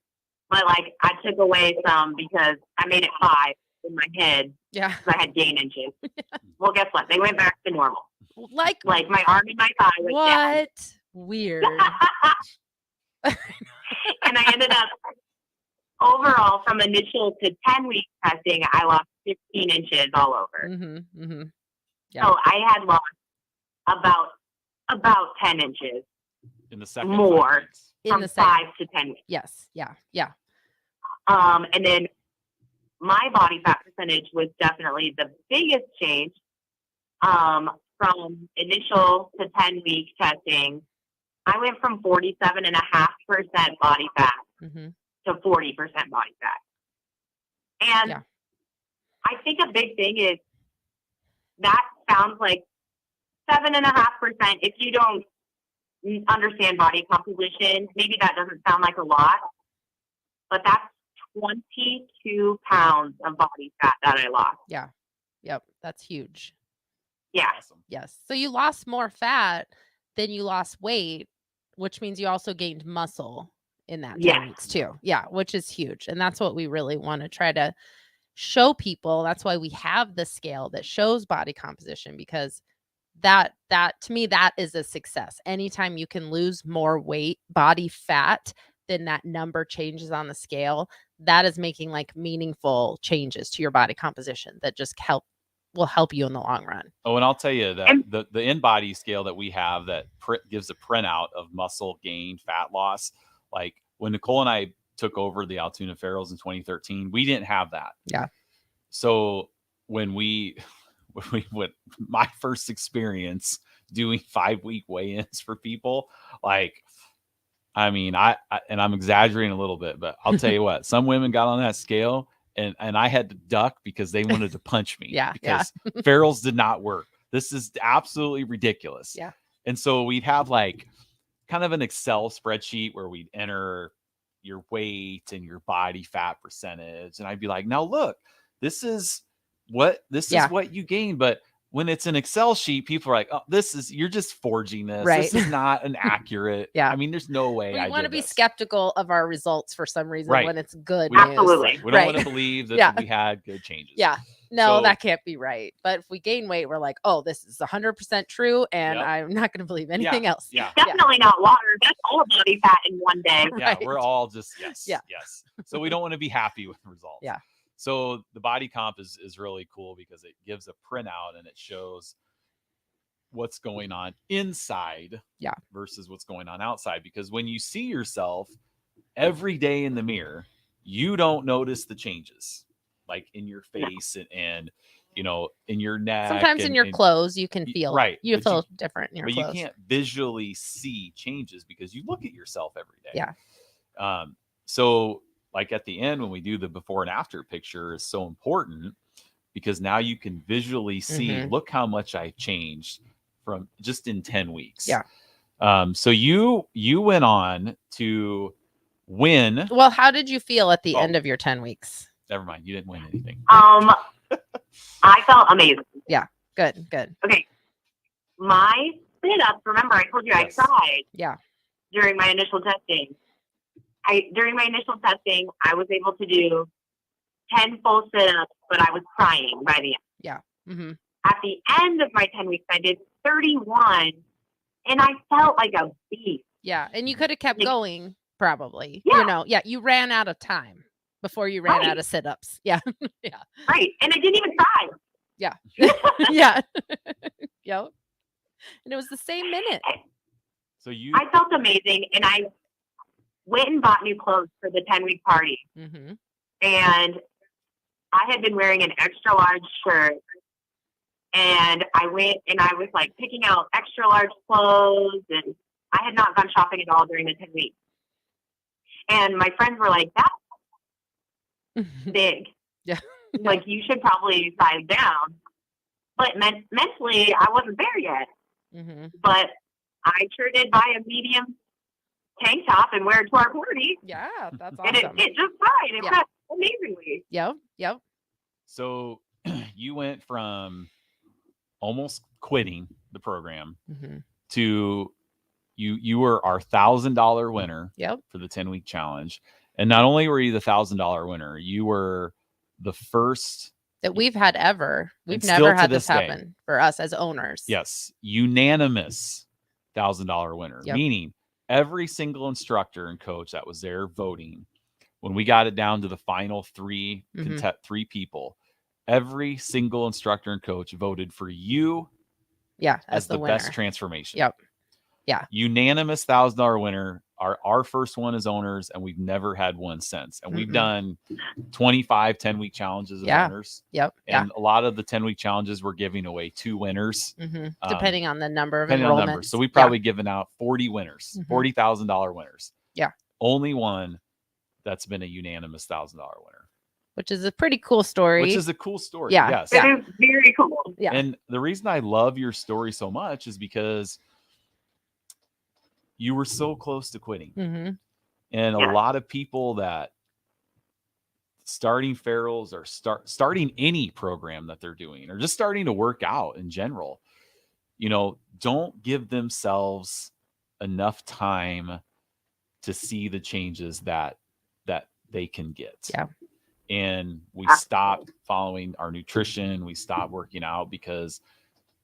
but like I took away some because I made it 5 in my head. Yeah. I had gain inches. Well, guess what? They went back to normal. Like my arm and my thigh was down. What? Weird. And I ended up, overall, from initial to 10-week testing, I lost 15 inches all over. Mm-hmm. Mm-hmm. Yeah. So I had lost about 10 inches in the second more in from the 5 to 10 weeks. Yes. Yeah. Yeah. And then my body fat percentage was definitely the biggest change. From initial to 10-week testing, I went from 47.5% body fat to 40% body fat. And I think a big thing is that sounds like 7.5%. If you don't understand body composition, maybe that doesn't sound like a lot, but that's 22 pounds of body fat that I lost. Yeah. Yep. That's huge. Yeah. Awesome. Yes. So you lost more fat than you lost weight, which means you also gained muscle in that 10 weeks too. Yeah, which is huge. And that's what we really want to try to show people. That's why we have the scale that shows body composition, because that to me, that is a success. Anytime you can lose more weight, body fat, than that number changes on the scale, that is making like meaningful changes to your body composition that just will help you in the long run. Oh, and I'll tell you that the in-body scale that we have that gives a printout of muscle gain, fat loss. Like when Nicole and I took over the Altoona Pharaohs in 2013, we didn't have that. Yeah. So when we went, my first experience doing 5-week weigh-ins for people, like, I mean, I'm exaggerating a little bit, but I'll tell you what, some women got on that scale and I had to duck because they wanted to punch me. Because Farrell's did not work. This is absolutely ridiculous. Yeah. And so we'd have like kind of an Excel spreadsheet where we'd enter your weight and your body fat percentage. And I'd be like, now look, this is what you gain. But when it's an Excel sheet, people are like, oh, you're just forging this. Right. This is not an accurate. I mean, there's no way. We want to be skeptical of our results for some reason when it's good we news. Absolutely. We don't want to believe that we had good changes. Yeah. No, that can't be right. But if we gain weight, we're like, oh, this is 100% true. And I'm not going to believe anything else. Yeah. Definitely not water. That's all body fat in one day. Yeah. We're all just, yes. So we don't want to be happy with the results. Yeah. So the body comp is really cool because it gives a printout and it shows what's going on inside versus what's going on outside. Because when you see yourself every day in the mirror, you don't notice the changes like in your face and you know, in your neck. Sometimes in your clothes, you can feel you feel different in your clothes. But you can't visually see changes because you look at yourself every day. Yeah. So like at the end, when we do the before and after picture is so important because now you can visually see, look how much I changed from just in 10 weeks. Yeah. So you went on to win. Well, how did you feel at the end of your 10 weeks? Never mind. You didn't win anything. I felt amazing. Yeah. Good. Okay. My sit-ups, remember I told you I cried. Yeah. During my initial testing. During my initial testing, I was able to do 10 full sit-ups, but I was crying by the end. Yeah. Mm-hmm. At the end of my 10 weeks, I did 31, and I felt like a beast. Yeah, and you could have kept going, probably. Yeah. You ran out of time before you ran out of sit-ups. Yeah. Yeah. Right, and I didn't even cry. Yeah. Yeah. Yep. And it was the same minute. So I felt amazing, and I went and bought new clothes for the 10-week party. Mm-hmm. And I had been wearing an extra large shirt, and I went and I was like picking out extra large clothes, and I had not gone shopping at all during the 10 weeks. And my friends were like, that's big. Yeah. Like, you should probably size down. But mentally, I wasn't there yet. Mm-hmm. But I sure did buy a medium tank top and wear it to our party. Yeah, that's awesome. And it just fine. It went amazingly. Yep. So you went from almost quitting the program to you were our $1,000 winner for the 10-week challenge. And not only were you the $1,000 winner, you were the first that we've had ever. We've and never still had to this this day, happen for us as owners. Yes, unanimous $1,000 winner, Yep. meaning every single instructor and coach that was there voting, when we got it down to the final three people, every single instructor and coach voted for you as the winner. best transformation. Yep. Yeah. Unanimous $1,000 winner. Our first one as owners, and we've never had one since. And we've done 25 10-week challenges as owners. Yep. And a lot of the 10-week challenges we're giving away 2 winners. Depending on the number of depending on enrollments. numbers. So we've probably given out 40 winners, $40,000 winners. Yeah. Only one that's been a unanimous $1,000 winner. Which is a pretty cool story. Which is a cool story. Yeah. Yes. It is very cool. Yeah. And the reason I love your story so much is because you were so close to quitting. And a lot of people that starting ferals or starting any program that they're doing, or just starting to work out in general, don't give themselves enough time to see the changes that they can get. Yeah. And we stopped following our nutrition. We stopped working out because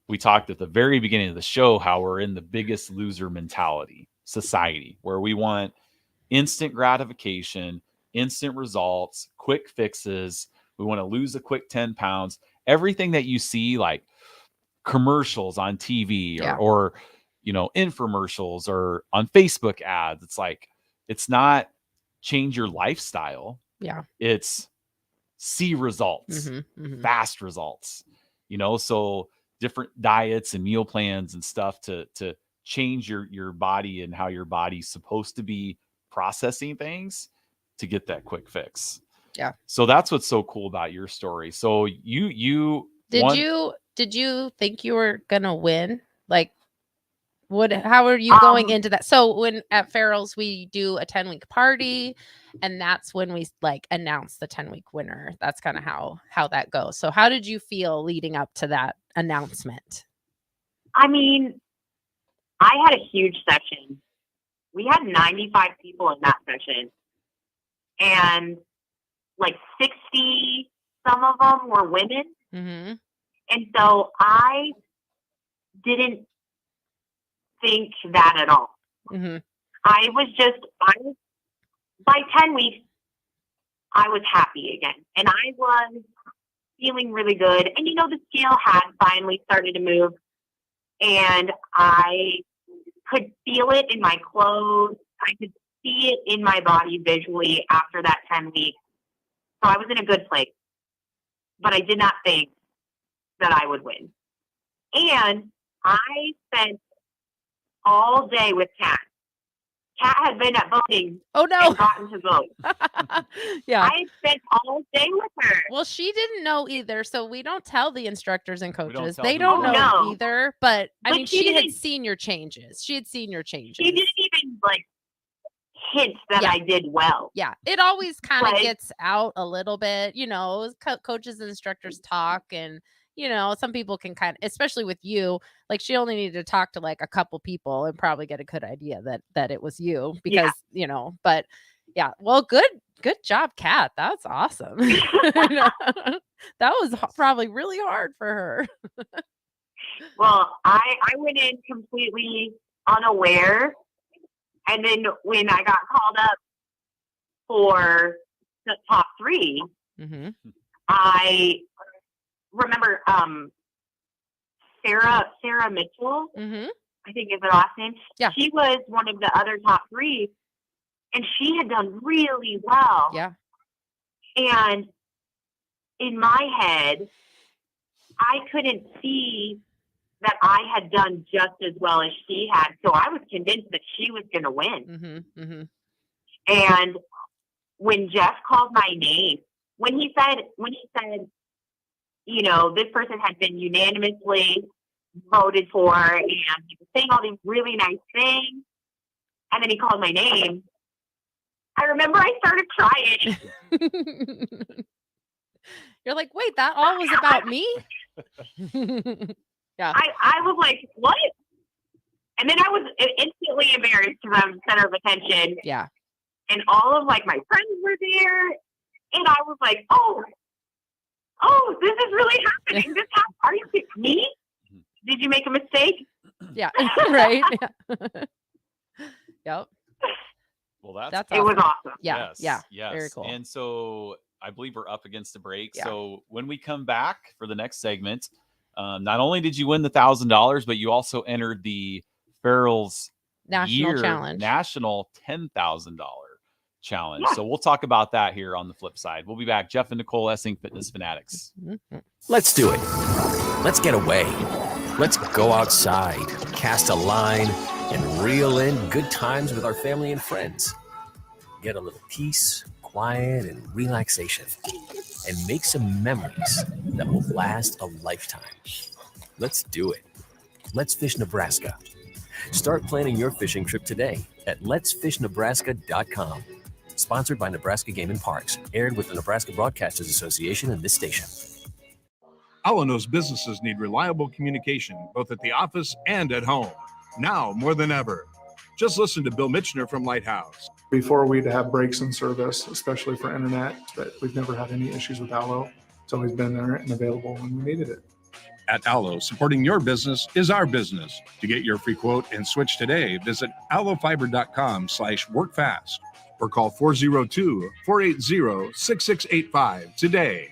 we talked at the very beginning of the show how we're in the biggest loser mentality society, where we want instant gratification, instant results, quick fixes. We want to lose a quick 10 pounds. Everything that you see, like commercials on TV or infomercials or on Facebook ads, it's not change your lifestyle. Yeah. It's see results, fast results, so different diets and meal plans and stuff to change your body and how your body's supposed to be processing things to get that quick fix. Yeah. So that's what's so cool about your story. So did you think you were gonna win? Like, how are you going into that? So when at Farrell's we do a 10-week party, and that's when we announce the 10-week winner. That's kind of how that goes. So how did you feel leading up to that announcement? I mean, I had a huge session. We had 95 people in that session, and 60, some of them were women. And so I didn't think that at all. I was by 10 weeks, I was happy again. And I was feeling really good. And the scale had finally started to move. And I could feel it in my clothes. I could see it in my body visually after that 10 weeks. So I was in a good place. But I did not think that I would win. And I spent all day with Kat. Kat had been at voting. Oh no! And gotten to vote. Yeah. I spent all day with her. Well, she didn't know either, so we don't tell the instructors and coaches. tell They them. don't know either. But I mean, she she had didn't- seen your changes. She had seen your changes. She didn't even hint that I did well. Yeah, it always kind of Like- gets out a little bit. Coaches and instructors talk, and some people can kind of, especially with you, like she only needed to talk to like a couple people and probably get a good idea that it was you because, but yeah, well, good job, Kat. That's awesome. That was probably really hard for her. Well, I went in completely unaware. And then when I got called up for the top 3, I remember Sarah Mitchell, I think is her last name. Yeah. She was one of the other top 3, and she had done really well. Yeah. And in my head, I couldn't see that I had done just as well as she had. So I was convinced that she was going to win. And when Jeff called my name, when he said, this person had been unanimously voted for, and he was saying all these really nice things, and then he called my name, I remember I started crying. You're like, wait, that all was about me? Yeah. I was like, what? And then I was instantly embarrassed because I was center of attention. Yeah. And all of like my friends were there. And I was like, oh, this is really happening. Are you kidding me? Did you make a mistake? Yeah. Right. Yeah. Yep. Well, that's awesome. It was awesome. Yeah. Yes, Yeah. Very cool. And so I believe we're up against the break. Yeah. So when we come back for the next segment, not only did you win the $1,000, but you also entered the Farrell's National Challenge. National $10,000 challenge. Yeah. So we'll talk about that here on the flip side. We'll be back. Jeff and Nicole Essing, Fitness Fanatics. Let's do it. Let's get away. Let's go outside, cast a line, and reel in good times with our family and friends. Get a little peace, quiet, and relaxation. And make some memories that will last a lifetime. Let's do it. Let's Fish Nebraska. Start planning your fishing trip today at letsfishnebraska.com. Sponsored by Nebraska Game and Parks. Aired with the Nebraska Broadcasters Association and this station. Allo knows businesses need reliable communication, both at the office and at home. Now more than ever. Just listen to Bill Mitchner from Lighthouse. Before we'd have breaks in service, especially for internet, but we've never had any issues with Allo. It's always been there and available when we needed it. At Allo, supporting your business is our business. To get your free quote and switch today, visit allofiber.com/workfast or call 402-480-6685 today.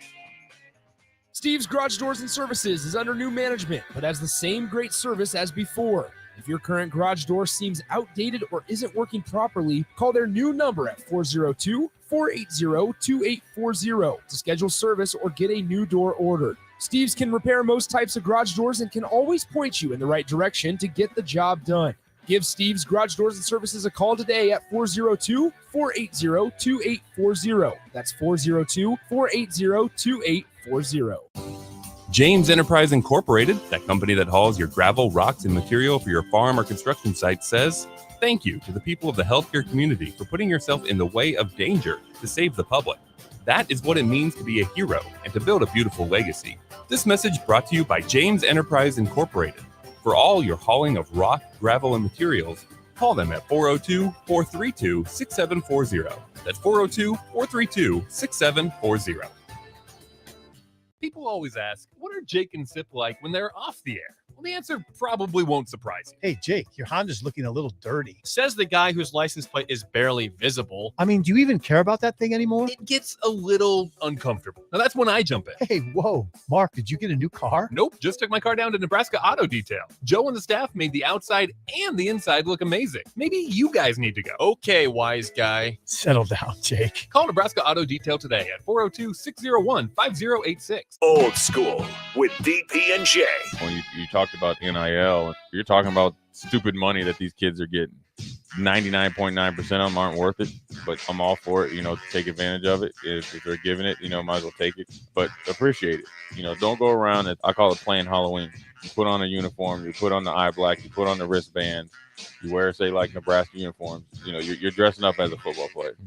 Steve's Garage Doors and Services is under new management, but has the same great service as before. If your current garage door seems outdated or isn't working properly, call their new number at 402-480-2840 to schedule service or get a new door ordered. Steve's can repair most types of garage doors and can always point you in the right direction to get the job done. Give Steve's Garage Doors and Services a call today at 402-480-2840. That's 402-480-2840. James Enterprise Incorporated, that company that hauls your gravel, rocks, and material for your farm or construction site, says thank you to the people of the healthcare community for putting yourself in the way of danger to save the public. That is what it means to be a hero and to build a beautiful legacy. This message brought to you by James Enterprise Incorporated. For all your hauling of rock, gravel, and materials, call them at 402-432-6740. That's 402-432-6740. People always ask, what are Jake and Sip like when they're off the air? Well, the answer probably won't surprise you. Hey, Jake, your Honda's looking a little dirty. Says the guy whose license plate is barely visible. I mean, do you even care about that thing anymore? It gets a little uncomfortable. Now, that's when I jump in. Hey, whoa. Mark, did you get a new car? Nope, just took my car down to Nebraska Auto Detail. Joe and the staff made the outside and the inside look amazing. Maybe you guys need to go. Okay, wise guy. Settle down, Jake. Call Nebraska Auto Detail today at 402-601-5086. Old School with DP and J. When you talked about NIL, you're talking about stupid money that these kids are getting. 99.9% of them aren't worth it, but I'm all for it, to take advantage of it. If they're giving it, might as well take it, but appreciate it. Don't go around I call it playing Halloween. You put on a uniform, you put on the eye black, you put on the wristband, you wear, say, like Nebraska uniforms. You're dressing up as a football player.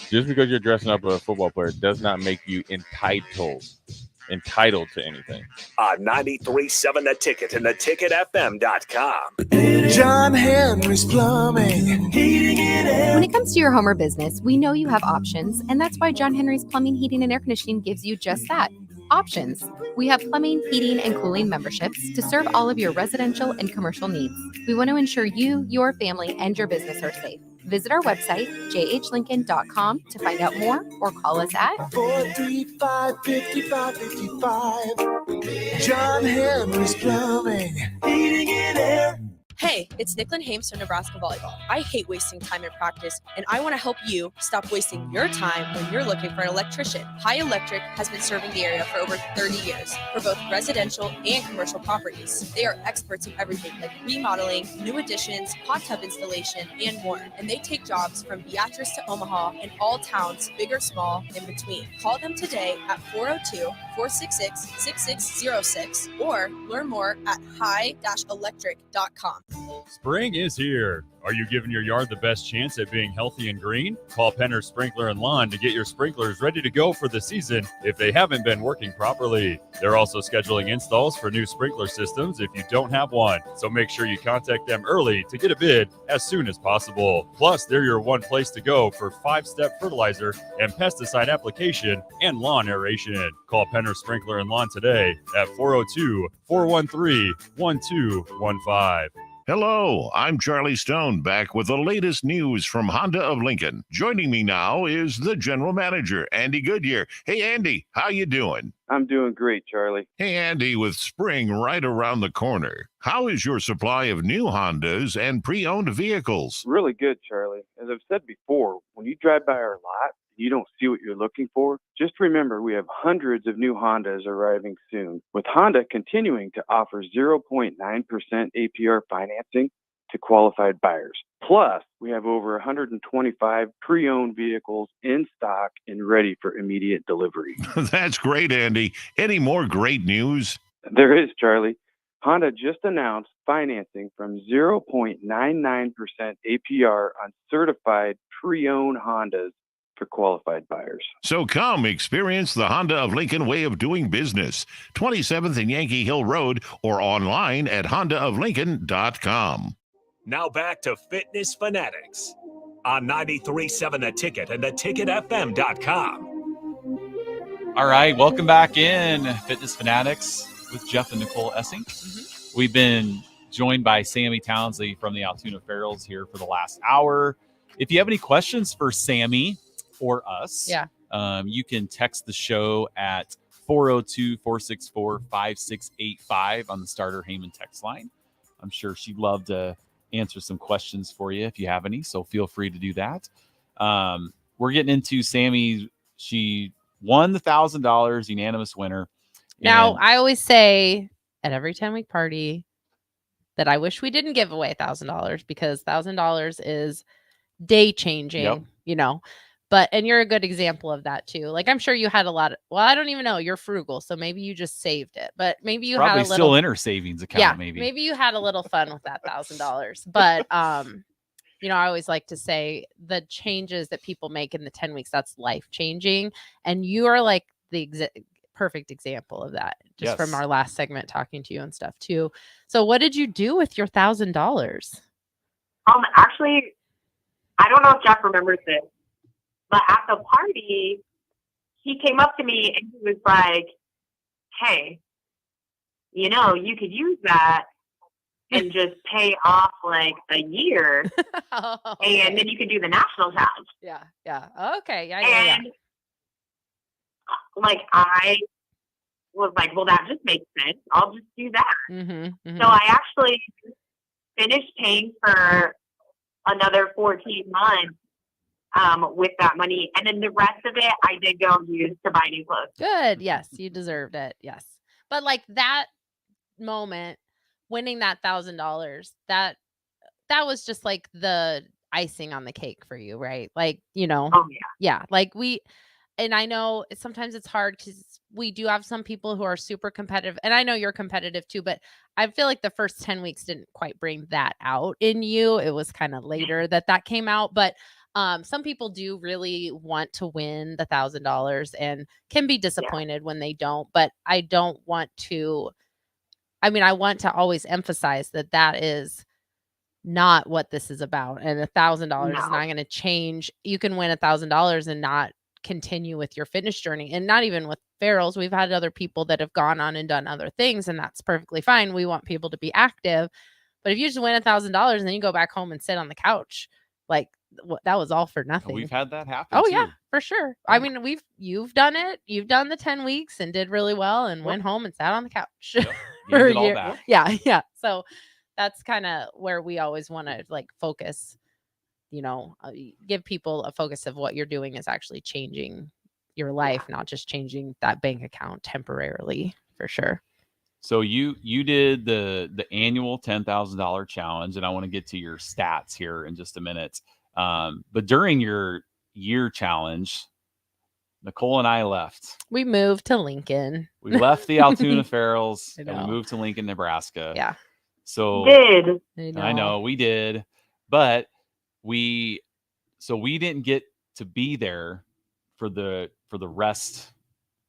Just because you're dressing up as a football player does not make you entitled entitled to anything. On 93.7 The Ticket and theticketfm.com. John Henry's Plumbing, heating and air. When it comes to your home or business, we know you have options, and that's why John Henry's Plumbing, Heating, and Air Conditioning gives you just that. Options. We have plumbing, heating, and cooling memberships to serve all of your residential and commercial needs. We want to ensure you, your family, and your business are safe. Visit our website, jhlincoln.com, to find out more or call us at 435-5555. John Henry's Plumbing, heating and air. Hey, it's Nicklin Hames from Nebraska Volleyball. I hate wasting time in practice, and I want to help you stop wasting your time when you're looking for an electrician. High Electric has been serving the area for over 30 years for both residential and commercial properties. They are experts in everything like remodeling, new additions, hot tub installation, and more. And they take jobs from Beatrice to Omaha and all towns, big or small, in between. Call them today at 402-466-6606 or learn more at high-electric.com. Spring is here. Are you giving your yard the best chance at being healthy and green? Call Penner Sprinkler and Lawn to get your sprinklers ready to go for the season if they haven't been working properly. They're also scheduling installs for new sprinkler systems if you don't have one. So make sure you contact them early to get a bid as soon as possible. Plus, they're your one place to go for 5-step fertilizer and pesticide application and lawn aeration. Call Penner Sprinkler and Lawn today at 402-413-1215. Hello, I'm Charlie Stone, back with the latest news from Honda of Lincoln. Joining me now is the general manager, Andy Goodyear. Hey, Andy, how you doing? I'm doing great, Charlie. Hey, Andy, with spring right around the corner, how is your supply of new Hondas and pre-owned vehicles? Really good, Charlie. As I've said before, when you drive by our lot, you don't see what you're looking for, just remember we have hundreds of new Hondas arriving soon, with Honda continuing to offer 0.9% APR financing to qualified buyers. Plus, we have over 125 pre-owned vehicles in stock and ready for immediate delivery. That's great, Andy. Any more great news? There is, Charlie. Honda just announced financing from 0.99% APR on certified pre-owned Hondas for qualified buyers. So come experience the Honda of Lincoln way of doing business. 27th and Yankee Hill Road or online at hondaoflincoln.com. Now back to Fitness Fanatics on 93.7 The Ticket and theticketfm.com. All right, welcome back in Fitness Fanatics with Jeff and Nicole Essing. We've been joined by Sammy Townsley from the Altoona Ferals here for the last hour. If you have any questions for Sammy or us, you can text the show at 402-464-5685 on the Starter Heyman text line. I'm sure she'd love to answer some questions for you if you have any, so feel free to do that. We're getting into Sammy. She won the $1,000, unanimous winner. Now, I always say at every 10-week party that I wish we didn't give away $1,000 because $1,000 is day changing, you know. But, and you're a good example of that too. Like, I'm sure you had a lot of, well, I don't even know. You're frugal. So maybe you just saved it, but maybe you probably had a little still in her savings account. Maybe you had a little fun with that $1,000, but, you know, I always like to say the changes that people make in the 10 weeks, that's life changing. And you are like the perfect example of that, just from our last segment, talking to you and stuff too. So what did you do with your $1,000? Actually, I don't know if Jeff remembers this, but at the party, he came up to me and he was like, hey, you know, you could use that and just pay off like a year and then you could do the national challenge. Yeah. Okay. And like, I was like, well, that just makes sense. I'll just do that. So I actually finished paying for another 14 months with that money. And then the rest of it, I did go use to buy new clothes. Good. Yes. You deserved it. Yes. But like that moment, winning that $1,000, that was just like the icing on the cake for you, right? Like, you know, like and I know sometimes it's hard because we do have some people who are super competitive, and I know you're competitive too, but I feel like the first 10 weeks didn't quite bring that out in you. It was kind of later that came out, but Some people do really want to win the $1,000 and can be disappointed when they don't, but I don't want to. I mean, I want to always emphasize that that is not what this is about, and $1,000 is not going to change. You can win $1,000 and not continue with your fitness journey, and not even with Farrell's. We've had other people that have gone on and done other things, and that's perfectly fine. We want people to be active, but if you just win $1,000 and then you go back home and sit on the couch, like that was all for nothing. We've had that happen. Oh too. yeah, for sure. I mean, you've done it. You've done the 10 weeks and did really well, and went home and sat on the couch. for a Gained it all year. back. Yeah. So that's kind of where we always want to like focus, give people a focus of what you're doing is actually changing your life, not just changing that bank account temporarily, for sure. So you did the annual $10,000 challenge, and I want to get to your stats here in just a minute. But during your year challenge, Nicole and I left. We moved to Lincoln. We left the Altoona Farrells I and we know. moved to Lincoln, Nebraska. Yeah. So I know we did, but we didn't get to be there for the rest,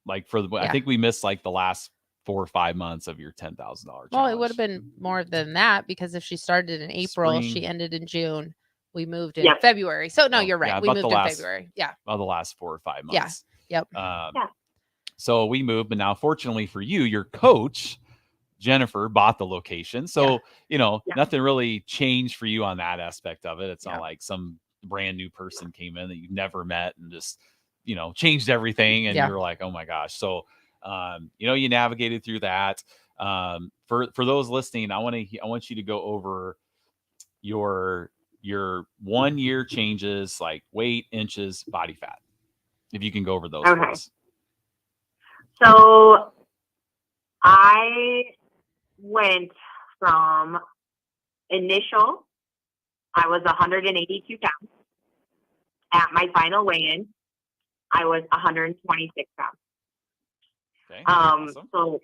like I think we missed like the last 4 or 5 months of your $10,000 challenge. Well, it would have been more than that, because if she started in April, Spring. she ended in June. We moved in February. So no, you're right. Yeah, we about moved the in last- February. Yeah. About the last 4 or 5 Yeah. months. Yep. So we moved, but now fortunately for you, your coach, Jennifer, bought the location. So, nothing really changed for you on that aspect of it. It's not like some brand new person came in that you've never met and just, changed everything. And you're like, oh my gosh. So, you navigated through that. For those listening, I want you to go over your 1 year changes, like weight, inches, body fat. If you can go over those for us. So I went from initial, I was 182 pounds. At my final weigh-in, I was 126 pounds. Okay. So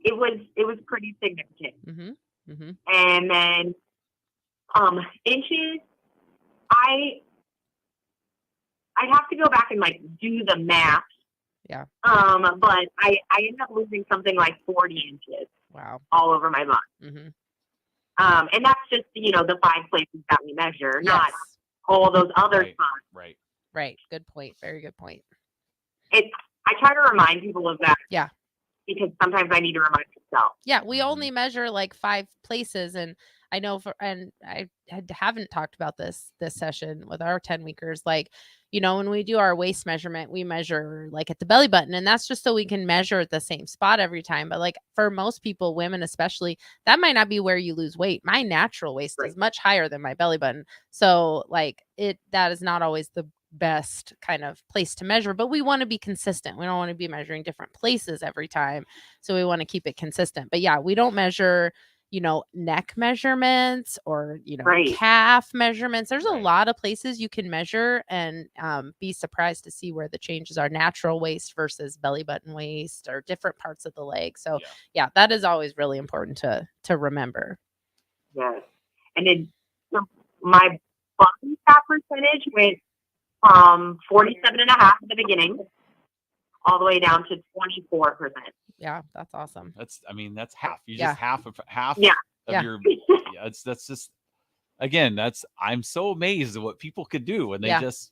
it was pretty significant. Mm-hmm. Mm-hmm. And then inches, I'd have to go back and like do the math. Yeah. But I ended up losing something like 40 inches. Wow. All over my butt. Mm-hmm. And that's just, the 5 places that we measure, not all those other spots. Right. Good point. Very good point. I try to remind people of that. Yeah. Because sometimes I need to remind myself. Yeah. We only measure like 5 places. And I know and I haven't talked about this session with our 10-weekers. Like, when we do our waist measurement, we measure like at the belly button, and that's just so we can measure at the same spot every time. But like for most people, women especially, that might not be where you lose weight. My natural waist is much higher than my belly button. So like that is not always the best kind of place to measure, but we want to be consistent. We don't want to be measuring different places every time. So we want to keep it consistent. But yeah, we don't measure neck measurements or, calf measurements. There's a lot of places you can measure and be surprised to see where the changes are. Natural waist versus belly button waist or different parts of the leg. So yeah, that is always really important to remember. Yes. And then my body fat percentage went from 47.5 at the beginning all the way down to 24%. Yeah, that's awesome. That's half. You just half of your. That's just, again, I'm so amazed at what people could do when they just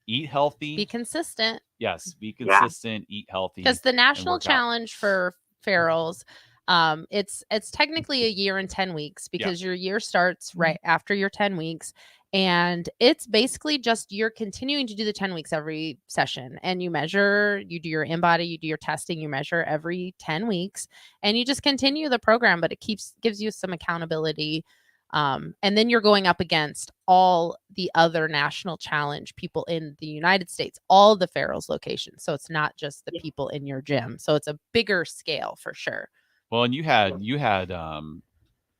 eat healthy, be consistent. Yes, be consistent, eat healthy. Because the national challenge for Farrell's, it's technically a year and 10 weeks because your year starts right after your 10 weeks. And it's basically just you're continuing to do the 10 weeks every session, and you measure, you do your in-body, you do your testing, you measure every 10 weeks, and you just continue the program, but it gives you some accountability. And then you're going up against all the other national challenge people in the United States, all the Farrell's locations. So it's not just the people in your gym. So it's a bigger scale for sure. Well, and you had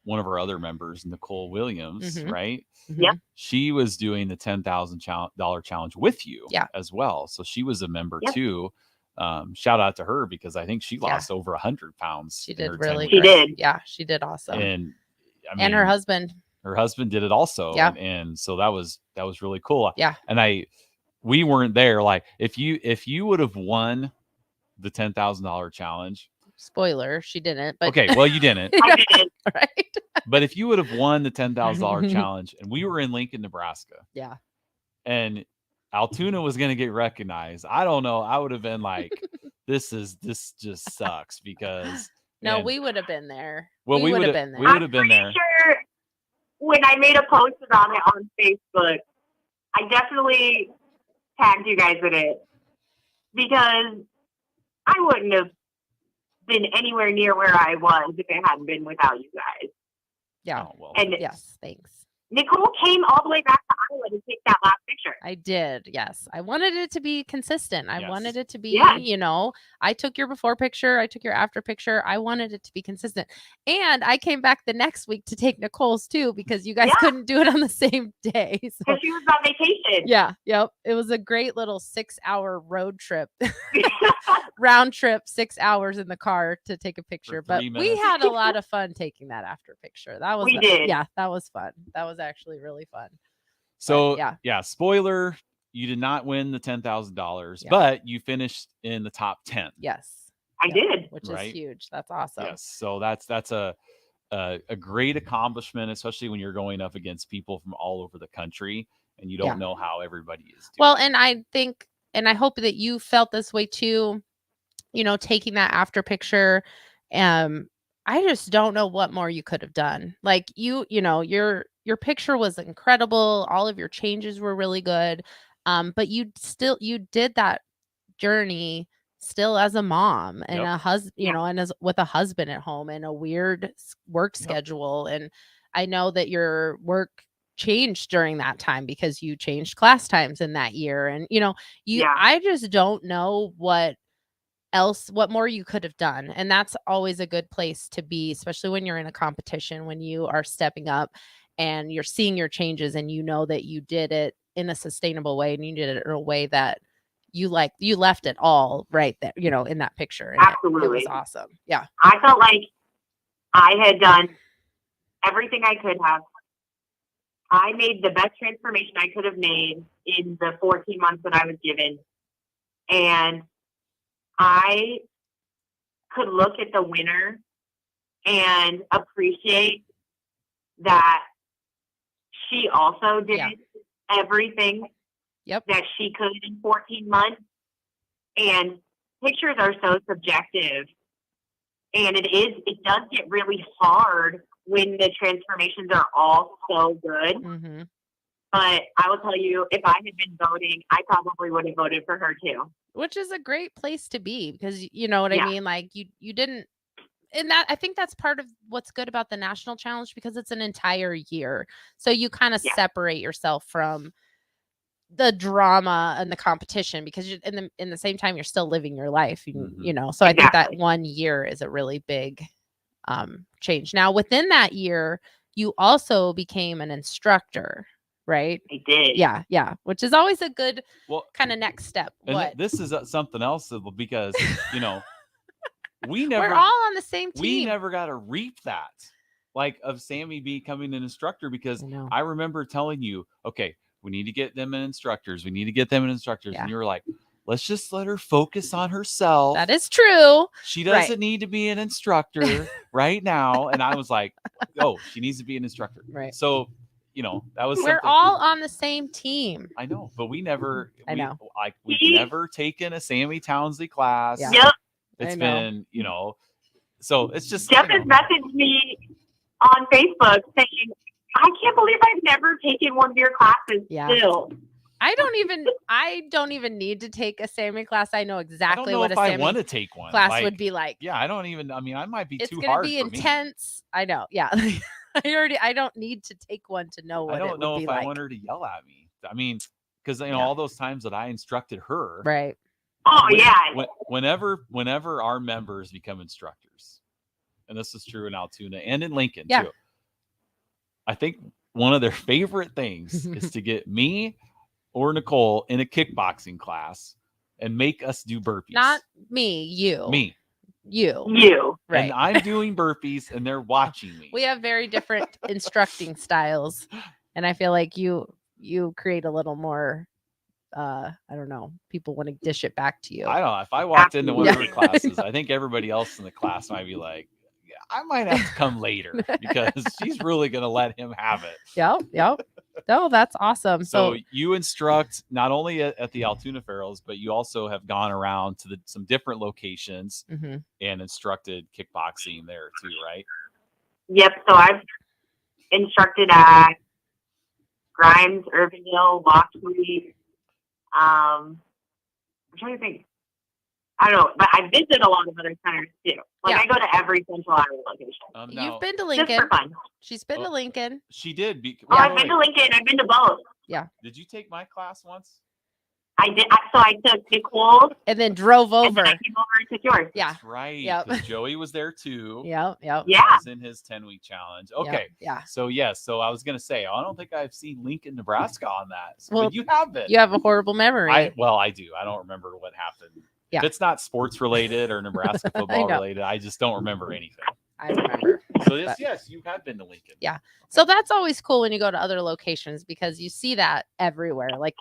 one of our other members, Nicole Williams, right? Yep. She was doing the $10,000 challenge with you as well. So she was a member too. Shout out to her because I think she lost over 100 pounds. She did in her really 10 weeks. Yeah, she did awesome. And and her husband her husband did it also. Yeah. And so that was really cool. Yeah. And we weren't there. Like if you would have won the $10,000 challenge. Spoiler, she didn't. But okay, well, you didn't. I didn't. Right. But if you would have won the $10,000 challenge, and we were in Lincoln, Nebraska, Yeah. and Altoona was going to get recognized, I don't know. I would have been like, this just sucks because. No, man, we would have been there. Well, we would would have been there. We would have been there. Sure, when I made a post about it on Facebook, I definitely tagged you guys in it because I wouldn't have been anywhere near where I was if it hadn't been without you guys. Yeah. Oh, well. And yes, thanks. Nicole came all the way back to Iowa to take that last picture. I did. Yes. I wanted it to be consistent. I Yes. wanted it to be, Yes. you know, I took your before picture. I took your after picture. I wanted it to be consistent. And I came back the next week to take Nicole's too, because you guys Yeah. couldn't do it on the same day. So Because she was on vacation. yeah. Yep. It was a great little 6-hour road trip, round trip, 6 hours in the car to take a picture. But 3 we minutes. had a lot of fun taking that after picture. That was, We did. yeah, that was fun. That was actually really fun. So But, yeah, spoiler, you did not win the $10,000, Yeah. but you finished in the top 10. Yes. I did. Which Right. is huge. That's awesome. Yes. So that's a great accomplishment, especially when you're going up against people from all over the country and you don't Yeah. know how everybody is doing. Well, and I think, and I hope that you felt this way too, you know, taking that after picture. I just don't know what more you could have done. Like you know, your picture was incredible. All of your changes were really good. But you did that journey still as a mom and Yep. a husband, you know, and as with a husband at home and a weird work Yep. schedule. And I know that your work changed during that time because you changed class times in that year. And, you know, Yeah. I just don't know what more you could have done. And that's always a good place to be, especially when you're in a competition, when you are stepping up and you're seeing your changes and you know that you did it in a sustainable way and you did it in a way that you left it all right there, you know, in that picture. And it was Absolutely. awesome. Yeah. I felt like I had done everything I could have. I made the best transformation I could have made in the 14 months that I was given. And I could look at the winner and appreciate that she also did Yeah. everything Yep. that she could in 14 months. And pictures are so subjective. And it does get really hard when the transformations are all so good. Mm-hmm. But I will tell you, if I had been voting, I probably would have voted for her too. Which is a great place to be because you know what I Yeah. mean? Like you didn't, and that I think that's part of what's good about the national challenge because it's an entire year. So you kind of Yeah. separate yourself from the drama and the competition because you, in the same time you're still living your life, you know. So I think that Exactly. 1 year is a really big change. Now within that year, you also became an instructor, right? I did. Yeah, which is always a good Well, kind of next step. and What? this is something else because, you know, we never We're all on the same team. we never got to reap that like of Sammy becoming an instructor because I know. I remember telling you, okay, we need to get them in instructors. We need to get them in instructors. Yeah. And you were like, let's just let her focus on herself. That is true. She Right. doesn't need to be an instructor right now. And I was like, oh, she needs to be an instructor. Right. So, you know, that was We're something. all on the same team. I know, but we never, I know. we've never taken a Sammy Townsley class. Yeah. Yep. It's I know. been, you know, so it's just, Jeff you has know, messaged me on Facebook saying, I can't believe I've never taken one of your classes Yeah. still. I don't even need to take a Sammy class. I know I don't exactly know what if a I Sammy want to take one. class Like, would be like. yeah, I don't even, I mean, I might be It's too gonna hard be for me. intense. I know. Yeah. I don't need to take one to know what I it don't would know be if like. I want her to yell at me. I mean, because you know, Yeah. all those times that I instructed her, Right. Oh, yeah. whenever our members become instructors, and this is true in Altoona and in Lincoln Yeah. too. I think one of their favorite things is to get me or Nicole in a kickboxing class and make us do burpees. Not me, you. Me. You. Right. And I'm doing burpees and they're watching me. We have very different instructing styles. And I feel like you create a little more I don't know, people want to dish it back to you. I don't know. If I walked into one of her Yeah. classes, I think everybody else in the class might be like, yeah, I might have to come later because she's really going to let him have it. Yep. No, that's awesome. So you instruct not only at the Altoona Ferals, but you also have gone around to some different locations Mhm. and instructed kickboxing there too, right? Yep. So I've instructed at Grimes, Irvingdale, Lockheed. I'm trying to think. I don't know, but I visit a lot of other centers too. Like I go to every Central Iowa location. You've been to Just Lincoln. for fun. She's been to Lincoln. She did. I've been to Lincoln. I've been to both. Yeah. Did you take my class once? I did. So I took Nicole's and then drove over. And then I came over and took yours. Yeah. That's right. Yep. 'Cause Joey was there too. Yep. Yeah. He was in his 10-week challenge. Okay. Yeah. So yes. So I was gonna say I don't think I've seen Lincoln, Nebraska on that. Well, but you have been. You have a horrible memory. I do. I don't remember what happened. Yeah. If it's not sports related or Nebraska football know. related, I just don't remember anything. I remember. So But- yes, you have been to Lincoln. Yeah. So that's always cool when you go to other locations because you see that everywhere. Like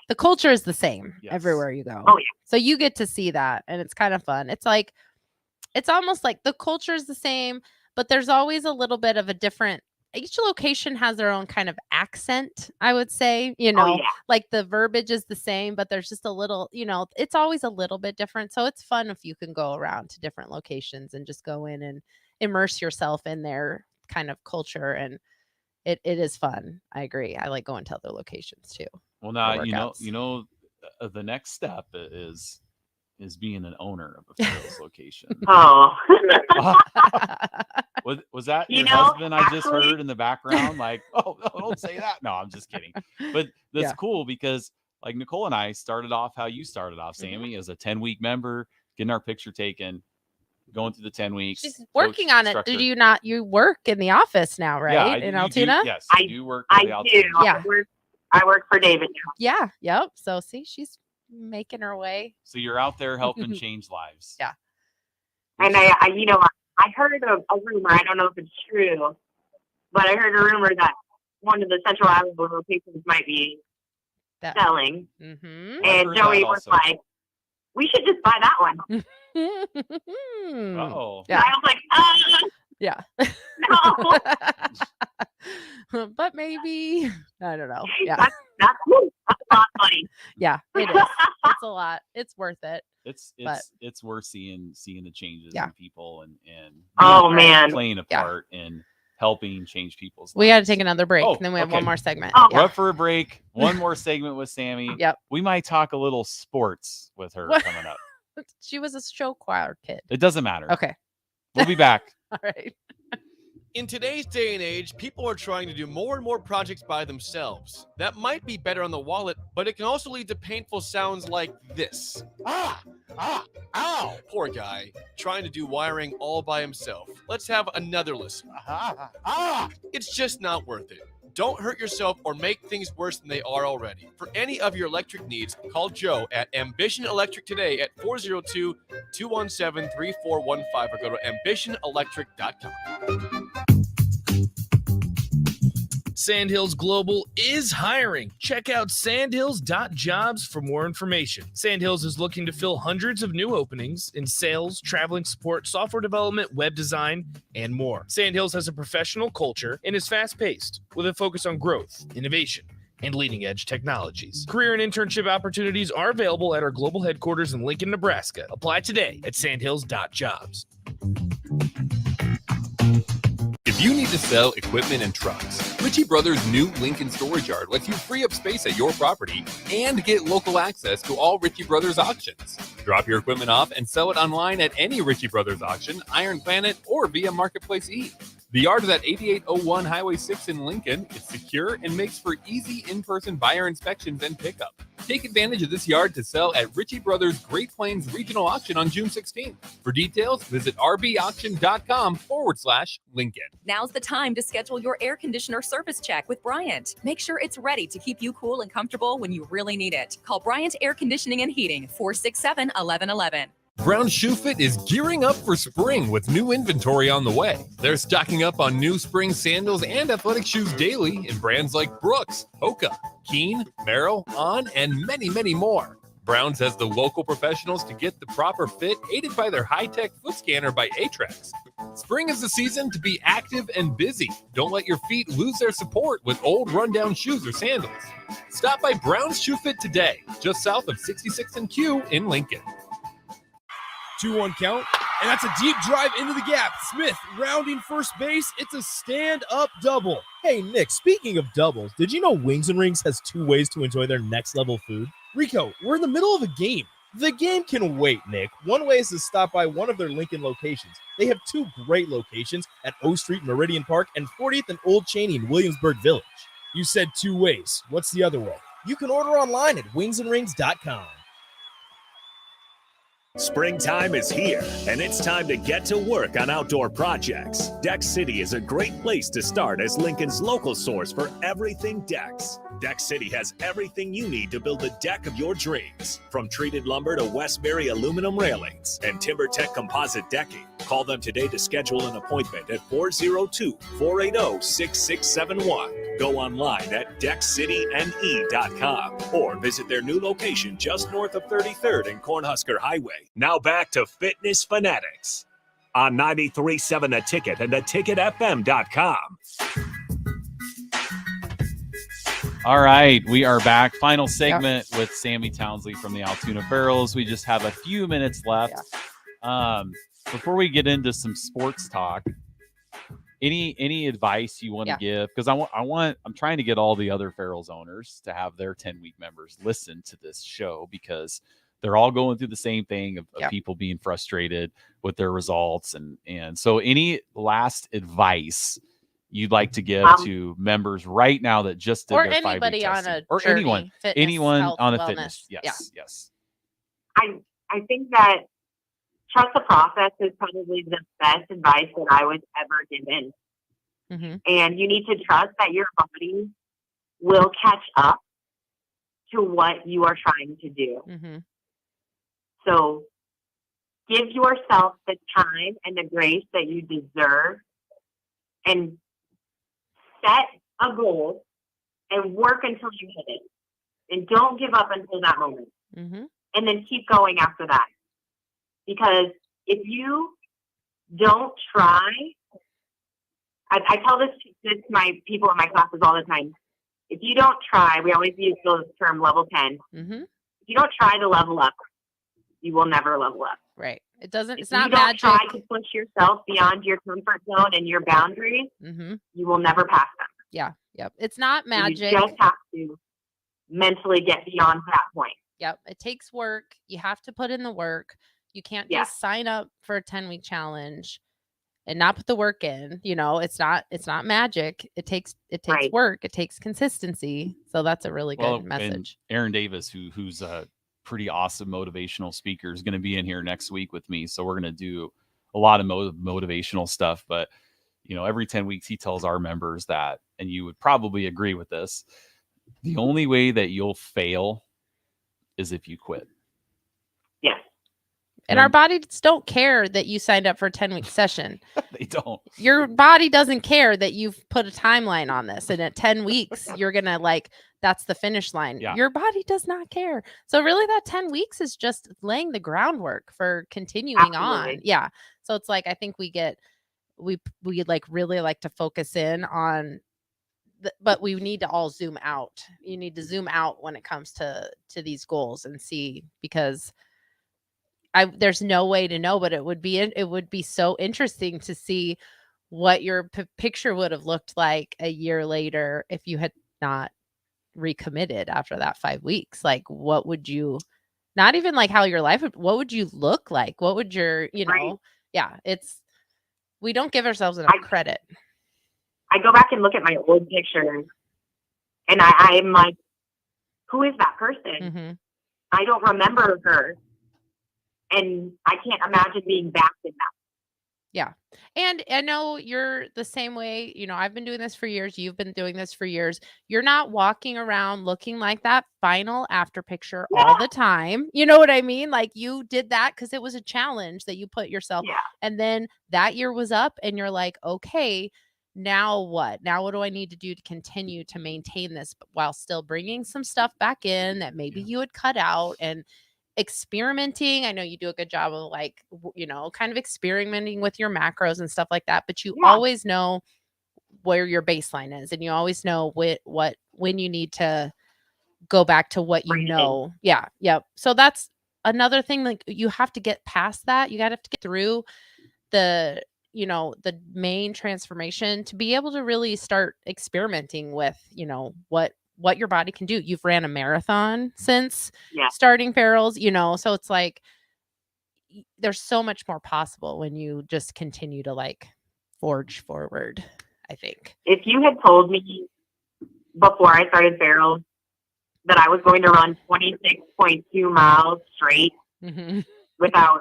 the culture is the same everywhere you go. Oh, yeah. So you get to see that and it's kind of fun. It's like it's almost like the culture is the same, but there's always a little bit of a different each location has their own kind of accent, I would say, yeah. like the verbiage is the same, but there's just a little, it's always a little bit different. So it's fun if you can go around to different locations and just go in and immerse yourself in their kind of culture. And it is fun. I agree. I like going to other locations too. Well, now for workouts. The next step is being an owner of a Ferals location. Oh. Was that You your know, husband I just actually- heard in the background? Like, oh, no, don't say that. No, I'm just kidding. But that's Yeah. cool because like Nicole and I started off how you started off, Sammy, as a 10-week member, getting our picture taken, going through the 10 weeks. She's coach, working on it. instructor. Did you not? You work in the office now, right? Yeah, in you Altoona? Do, yes, I you do work for I the Altoona. do. Yeah. I work for David now. Yeah. Yep. So see, she's making her way. So you're out there helping change lives. Yeah. And I heard a rumor. I don't know if it's true, but I heard a rumor that one of the Central Iowa locations might be selling. Mm-hmm. And Joey was like, "We should just buy that one." Oh. And I was like, Yeah. no. But maybe I don't know. Yeah. That's a lot of money. Yeah, it is. It's a lot. It's worth it. It's worth seeing the changes Yeah. in people and Oh, being- man. playing a part in helping change people's lives. We got to take another break, Oh, and then we have okay. one more segment. We're up for a break. One more segment with Sammy. Yep. We might talk a little sports with her What? coming up. She was a show choir kid. It doesn't matter. Okay. We'll be back. All right. In today's day and age, people are trying to do more and more projects by themselves. That might be better on the wallet, but it can also lead to painful sounds like this. Ow! Poor guy, trying to do wiring all by himself. Let's have another listen. It's just not worth it. Don't hurt yourself or make things worse than they are already. For any of your electric needs, call Joe at Ambition Electric today at 402-217-3415 or go to ambitionelectric.com. Sandhills Global is hiring. Check out sandhills.jobs for more information. Sandhills is looking to fill hundreds of new openings in sales, traveling support, software development, web design, and more. Sandhills has a professional culture and is fast-paced with a focus on growth, innovation, and leading-edge technologies. Career and internship opportunities are available at our global headquarters in Lincoln, Nebraska. Apply today at sandhills.jobs. If you need to sell equipment and trucks, Ritchie Brothers' new Lincoln storage yard lets you free up space at your property and get local access to all Ritchie Brothers auctions. Drop your equipment off and sell it online at any Ritchie Brothers auction, Iron Planet, or via Marketplace E. The yard is at 8801 Highway 6 in Lincoln. It's secure and makes for easy in-person buyer inspections and pickup. Take advantage of this yard to sell at Ritchie Brothers Great Plains Regional Auction on June 16th. For details, visit rbauction.com/Lincoln. Now's the time to schedule your air conditioner service check with Bryant. Make sure it's ready to keep you cool and comfortable when you really need it. Call Bryant Air Conditioning and Heating, 467-1111. Brown Shoe Fit is gearing up for spring with new inventory on the way. They're stocking up on new spring sandals and athletic shoes daily in brands like Brooks, Hoka, Keen, Merrell, On, and many, many more. Browns has the local professionals to get the proper fit, aided by their high-tech foot scanner by Atrax. Spring is the season to be active and busy. Don't let your feet lose their support with old rundown shoes or sandals. Stop by Brown's Shoe Fit today, just south of 66th and Q in Lincoln. 2-1 count, and that's a deep drive into the gap. Smith rounding first base. It's a stand-up double. Hey, Nick, speaking of doubles, did you know Wings and Rings has 2 ways to enjoy their next-level food? Rico, we're in the middle of a game. The game can wait, Nick. One way is to stop by one of their Lincoln locations. They have 2 great locations at O Street, Meridian Park, and 40th and Old Cheney in Williamsburg Village. You said 2 ways. What's the other way? You can order online at wingsandrings.com. Springtime is here, and it's time to get to work on outdoor projects. Deck City is a great place to start as Lincoln's local source for everything decks. Deck City has everything you need to build the deck of your dreams. From treated lumber to Westbury aluminum railings and TimberTech composite decking. Call them today to schedule an appointment at 402-480-6671. Go online at deckcityne.com or visit their new location just north of 33rd and Cornhusker Highway. Now back to Fitness Fanatics on 93.7 The Ticket and theticketfm.com. All right, we are back. Final segment with Sammy Townsley from the Altoona Ferals. We just have a few minutes left. Before we get into some sports talk, any advice you want to give? Because I'm trying to get all the other Ferals owners to have their 10-week members listen to this show, because they're all going through the same thing of people being frustrated with their results. And so any last advice you'd like to give to members right now that just did or their 5-week anybody testing? on a or journey, anyone health, on a wellness. fitness. Yes. I think that trust the process is probably the best advice that I was ever given. And you need to trust that your body will catch up to what you are trying to do. So give yourself the time and the grace that you deserve, and set a goal and work until you hit it. And don't give up until that moment. And then keep going after that. Because if you don't try, I tell this to my people in my classes all the time. If you don't try, we always use the term level 10. If you don't try to level up, you will never level up. Right. It doesn't, it's if not you don't magic. try to push yourself beyond your comfort zone and your boundaries, you will never pass them. Yeah. Yep. It's not magic. You just have to mentally get beyond that point. Yep. It takes work. You have to put in the work. You can't just sign up for a 10-week challenge and not put the work in. You know, it's not magic. It takes work. It takes consistency. So that's a really good message. And Aaron Davis, who's a pretty awesome motivational speaker, is going to be in here next week with me. So we're going to do a lot of motivational stuff. But, every 10 weeks he tells our members that, and you would probably agree with this, the only way that you'll fail is if you quit. Yes. And our bodies don't care that you signed up for a 10-week session. They don't. Your body doesn't care that you've put a timeline on this. And at 10 weeks, you're going to that's the finish line. Yeah. Your body does not care. So really that 10 weeks is just laying the groundwork for continuing on. Yeah. So it's I think we really like to focus in on but we need to all zoom out. You need to zoom out when it comes to these goals and see, because there's no way to know, but it would be so interesting to see what your picture would have looked like a year later if you had not recommitted after that 5 weeks. What would you, not even how your life would, what would you look like? What would your, we don't give ourselves enough credit. I go back and look at my old pictures and I'm like, who is that person? I don't remember her. And I can't imagine being back in that. Yeah. And I know you're the same way. I've been doing this for years. You've been doing this for years. You're not walking around looking like that final after picture all the time. You know what I mean? Like you did that because it was a challenge that you put yourself. Yeah. And then that year was up and you're like, okay, now what? Now what do I need to do to continue to maintain this while still bringing some stuff back in that maybe you had cut out and experimenting. I know you do a good job of kind of experimenting with your macros and stuff like that, but you always know where your baseline is and you always know when you need to go back to what you know. Yeah. Yep. So that's another thing. Like you have to get past that. You got to have to get through the main transformation to be able to really start experimenting with, what your body can do. You've ran a marathon since starting Ferals, so it's like there's so much more possible when you just continue to forge forward, I think. If you had told me before I started Ferals that I was going to run 26.2 miles straight without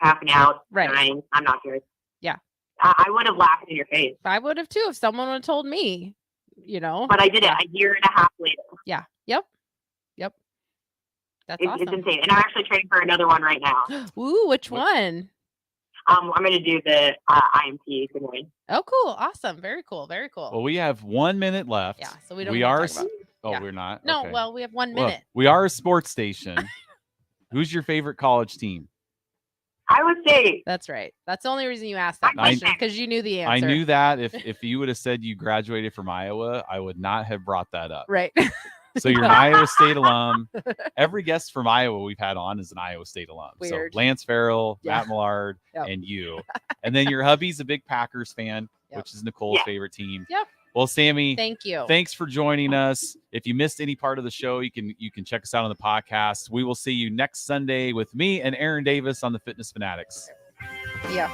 passing out, dying, I'm not good. Yeah. I would have laughed in your face. I would have too if someone would have told me, But I did it a year and a half later. Yeah. Yep. That's awesome. It's insane. And I'm actually training for another one right now. Ooh, which one? I'm going to do the IMT Good Morning. Oh, cool. Awesome. Very cool. Very cool. Well, we have 1 minute left. Yeah. So we don't we need to are talk about it. Oh, Yeah. we're not. No, Okay. well, we have 1 Well, minute. we are a sports station. Who's your favorite college team? Iowa State. That's right. That's the only reason you asked that I- question because you knew the answer. I knew that if you would have said you graduated from Iowa, I would not have brought that up. Right. So you're an Iowa State alum. Every guest from Iowa we've had on is an Iowa State alum. Weird. So Lance Farrell, Yeah. Matt Millard, Yep. and you. And then your hubby's a big Packers fan, which is Nicole's favorite team. Yep. Well, Sammy, Thank you. Thanks for joining us. If you missed any part of the show, you can check us out on the podcast. We will see you next Sunday with me and Aaron Davis on the Fitness Fanatics. Yeah.